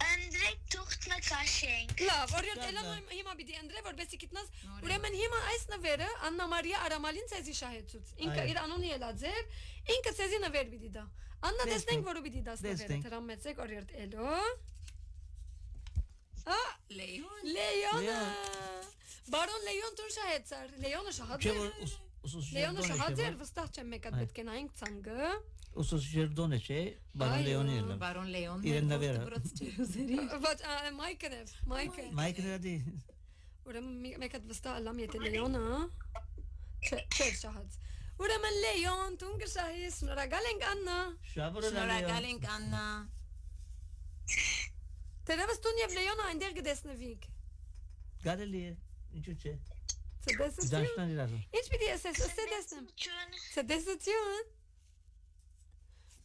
ընդրեք թուղթ մկաշենք Լավ, օրիորդ Էլան հիմա պիտի ընդրե որպեսզի գիտնաս ուրեմն հիմա այս նվերը Աննա Մարիա Արամալին ցեզի շահեցուց ինքը իր անունը ելա ձեր ինքը ցեզի նվեր պիտի դա Աննա տեսնենք որու պիտի դաս նվերը դրամեցեք օրիորդ Էլո Լեյոնը Բարոն Լեյոն դու շահեցար Լեյոնը շահացեր Լեյոնը շահացեր վստահ չեմ մեկը պետք է նայենք ցանգը Ուսուս Ժերդոնը չէ Բարոն Լեոնը Բարոն Լեոն իրեն նվերը Բայց Մայքն էդի Ուրեմն մեկը վստահ լամ եթե Լեյոնը չէ շահած Ուրեմն Լեյոն դու գշահես շնորհակալ ենք Աննա Շնորհակալ ենք Աննա Terevas tu եւ Լեյոնը այնտեղ կտեսնվիկ Գարելի է ինչու՞ չէ Ցտեսություն Դաշտան իրազը Ինչ պիտի ասես տեսնեմ Ցտեսություն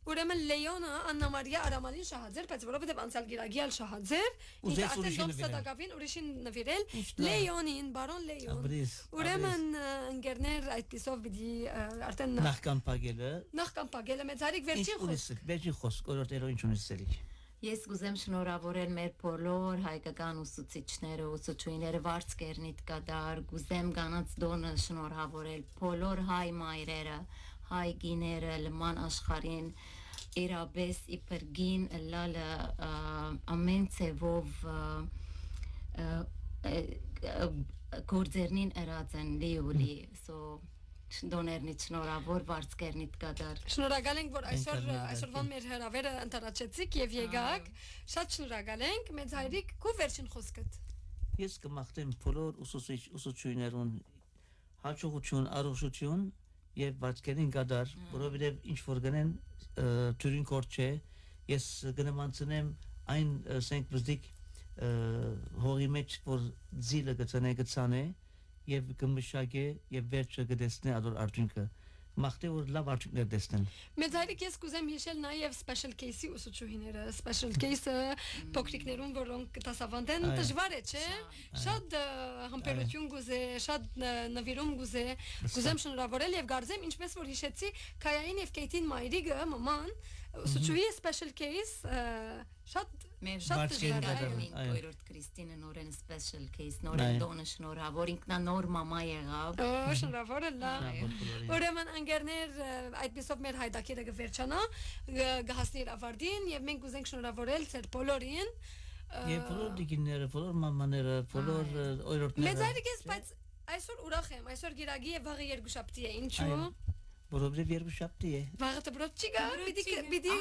Ուրեմն Լեյոնը Աննա Մարիա Արամալին շահաձեր բայց որովհետեւ անցյալ գիրագիալ շահաձեր ինքը արդեն դոմսը դակավին ուրիշին նվիրել Լեյոնին բարոն Լեյոն Ուրեմն ընկերներ այդպիսով պիտի արդեն նախքան պագելը մեծ հարիկ վերջին խոսք օրորդ երո ինչ ունես սերիկ Ես գուզեմ շնորհավորել մեր բոլոր հայկական ուսուցիչները, ուսուցչուհիները վարձկերնիտ կդար, գուզեմ կանանց դոնը շնորհավորել բոլոր հայ մայրերը, հայ գիները, լման աշխարհին, իրապես իբր գին լալը ամեն ցևով գործերնին երազեն լիուլի, so դոներնից շնորհավոր վարձկերնիտ կդար Շնորհակալ ենք որ այսօրվան մեր հրավերը ընտարացեցիք եւ եկաք շատ շնորհակալ ենք մեծ հայրիկ քո վերջին խոսքդ Ես կմաղթեմ բոլոր ուսուցչուհիներուն հաջողություն առողջություն եւ վարձկերին կդար որովհետեւ ինչ որ գնեն թյուրին կորչ չէ ես կնմանցնեմ այն սենք բզդիկ հողի մեջ որ զիլը գցանե եւ կմշակե եւ վերջը կդեսնի ադոր արդյունքը մաղթե որ լավ արդյունքներ դեսնեն Մեծ հայրիկ ես կուզեմ հիշել նաեւ special case-ի ուսուցչուհիները special case-ը փոքրիկներուն որոնք դասավանդեն դժվար է չէ շատ համբերություն գուզե շատ նվիրում գուզեմ շնորհավորել եւ գարձեմ ինչպես որ հիշեցի Քայային եւ Կեյթին մայրիկը մաման ուսուցչուհի special case շատ դժվար է Օրորդ Քրիստինը նորեն special case նորեն դոնը շնորհավոր ինքնանոր մամա եղավ շնորհավոր լա Ուրեմն ընկերներ այդպեսով մեր հայդակիրը կվերջանա կհասնի ավարտին եւ մենք ուզենք շնորհավորել ձեր բոլորին Եվ բոլոր դիգիները բոլոր մամաները բոլոր օրորդները Մեծ հայրիկես բայց այսօր ուրախ եմ այսօր գիրագի եւ վաղը երկուշաբթի է ինչու Որովհետև երկուշաբթի է Վաղը դպրոց չի գա պիտի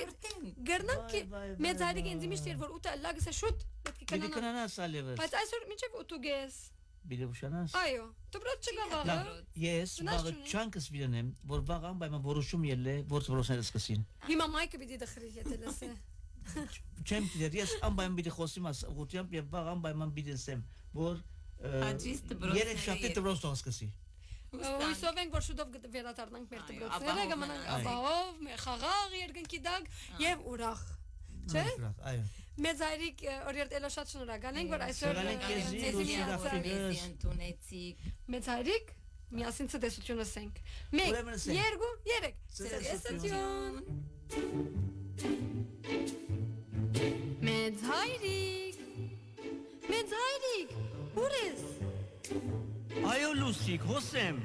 գռնանք մեծ հայրիկ ինձ միշտ էր որ 8-ը լագսը շուտ Պիտի կնանաս ալևս Բայց այսօր մինչև 8 գես Պիտի ուշանաս Այո դպրոց չգա վաղը Ես վաղը չանկս վիրանեմ որ վաղ անպայման որոշում ելե որ ծրոսները սկսին Հիմա մայքը պիտի դխրի եթե լսե Չեմ դեր ես անպայման պիտի խոսիմ աս ուղղությամբ եւ վաղ անպայման պիտի ասեմ որ երեք շաբթի դպրոց սկսի Հույսով ենք, որ շուտով վերադառնանք մեր դպրոցները, կմնանք ապահով, խաղաղ երկնքի տակ եւ ուրախ։ Չէ՞։ Մեծ հայրիկ օրիորդ Էլո շատ շնորհակալ ենք, որ այսօր ընդունեցիք։ Մեծ հայրիկ միասին ցտեսություն ասենք։ 1 2 3 ցտեսություն լուսիկ հոսեմ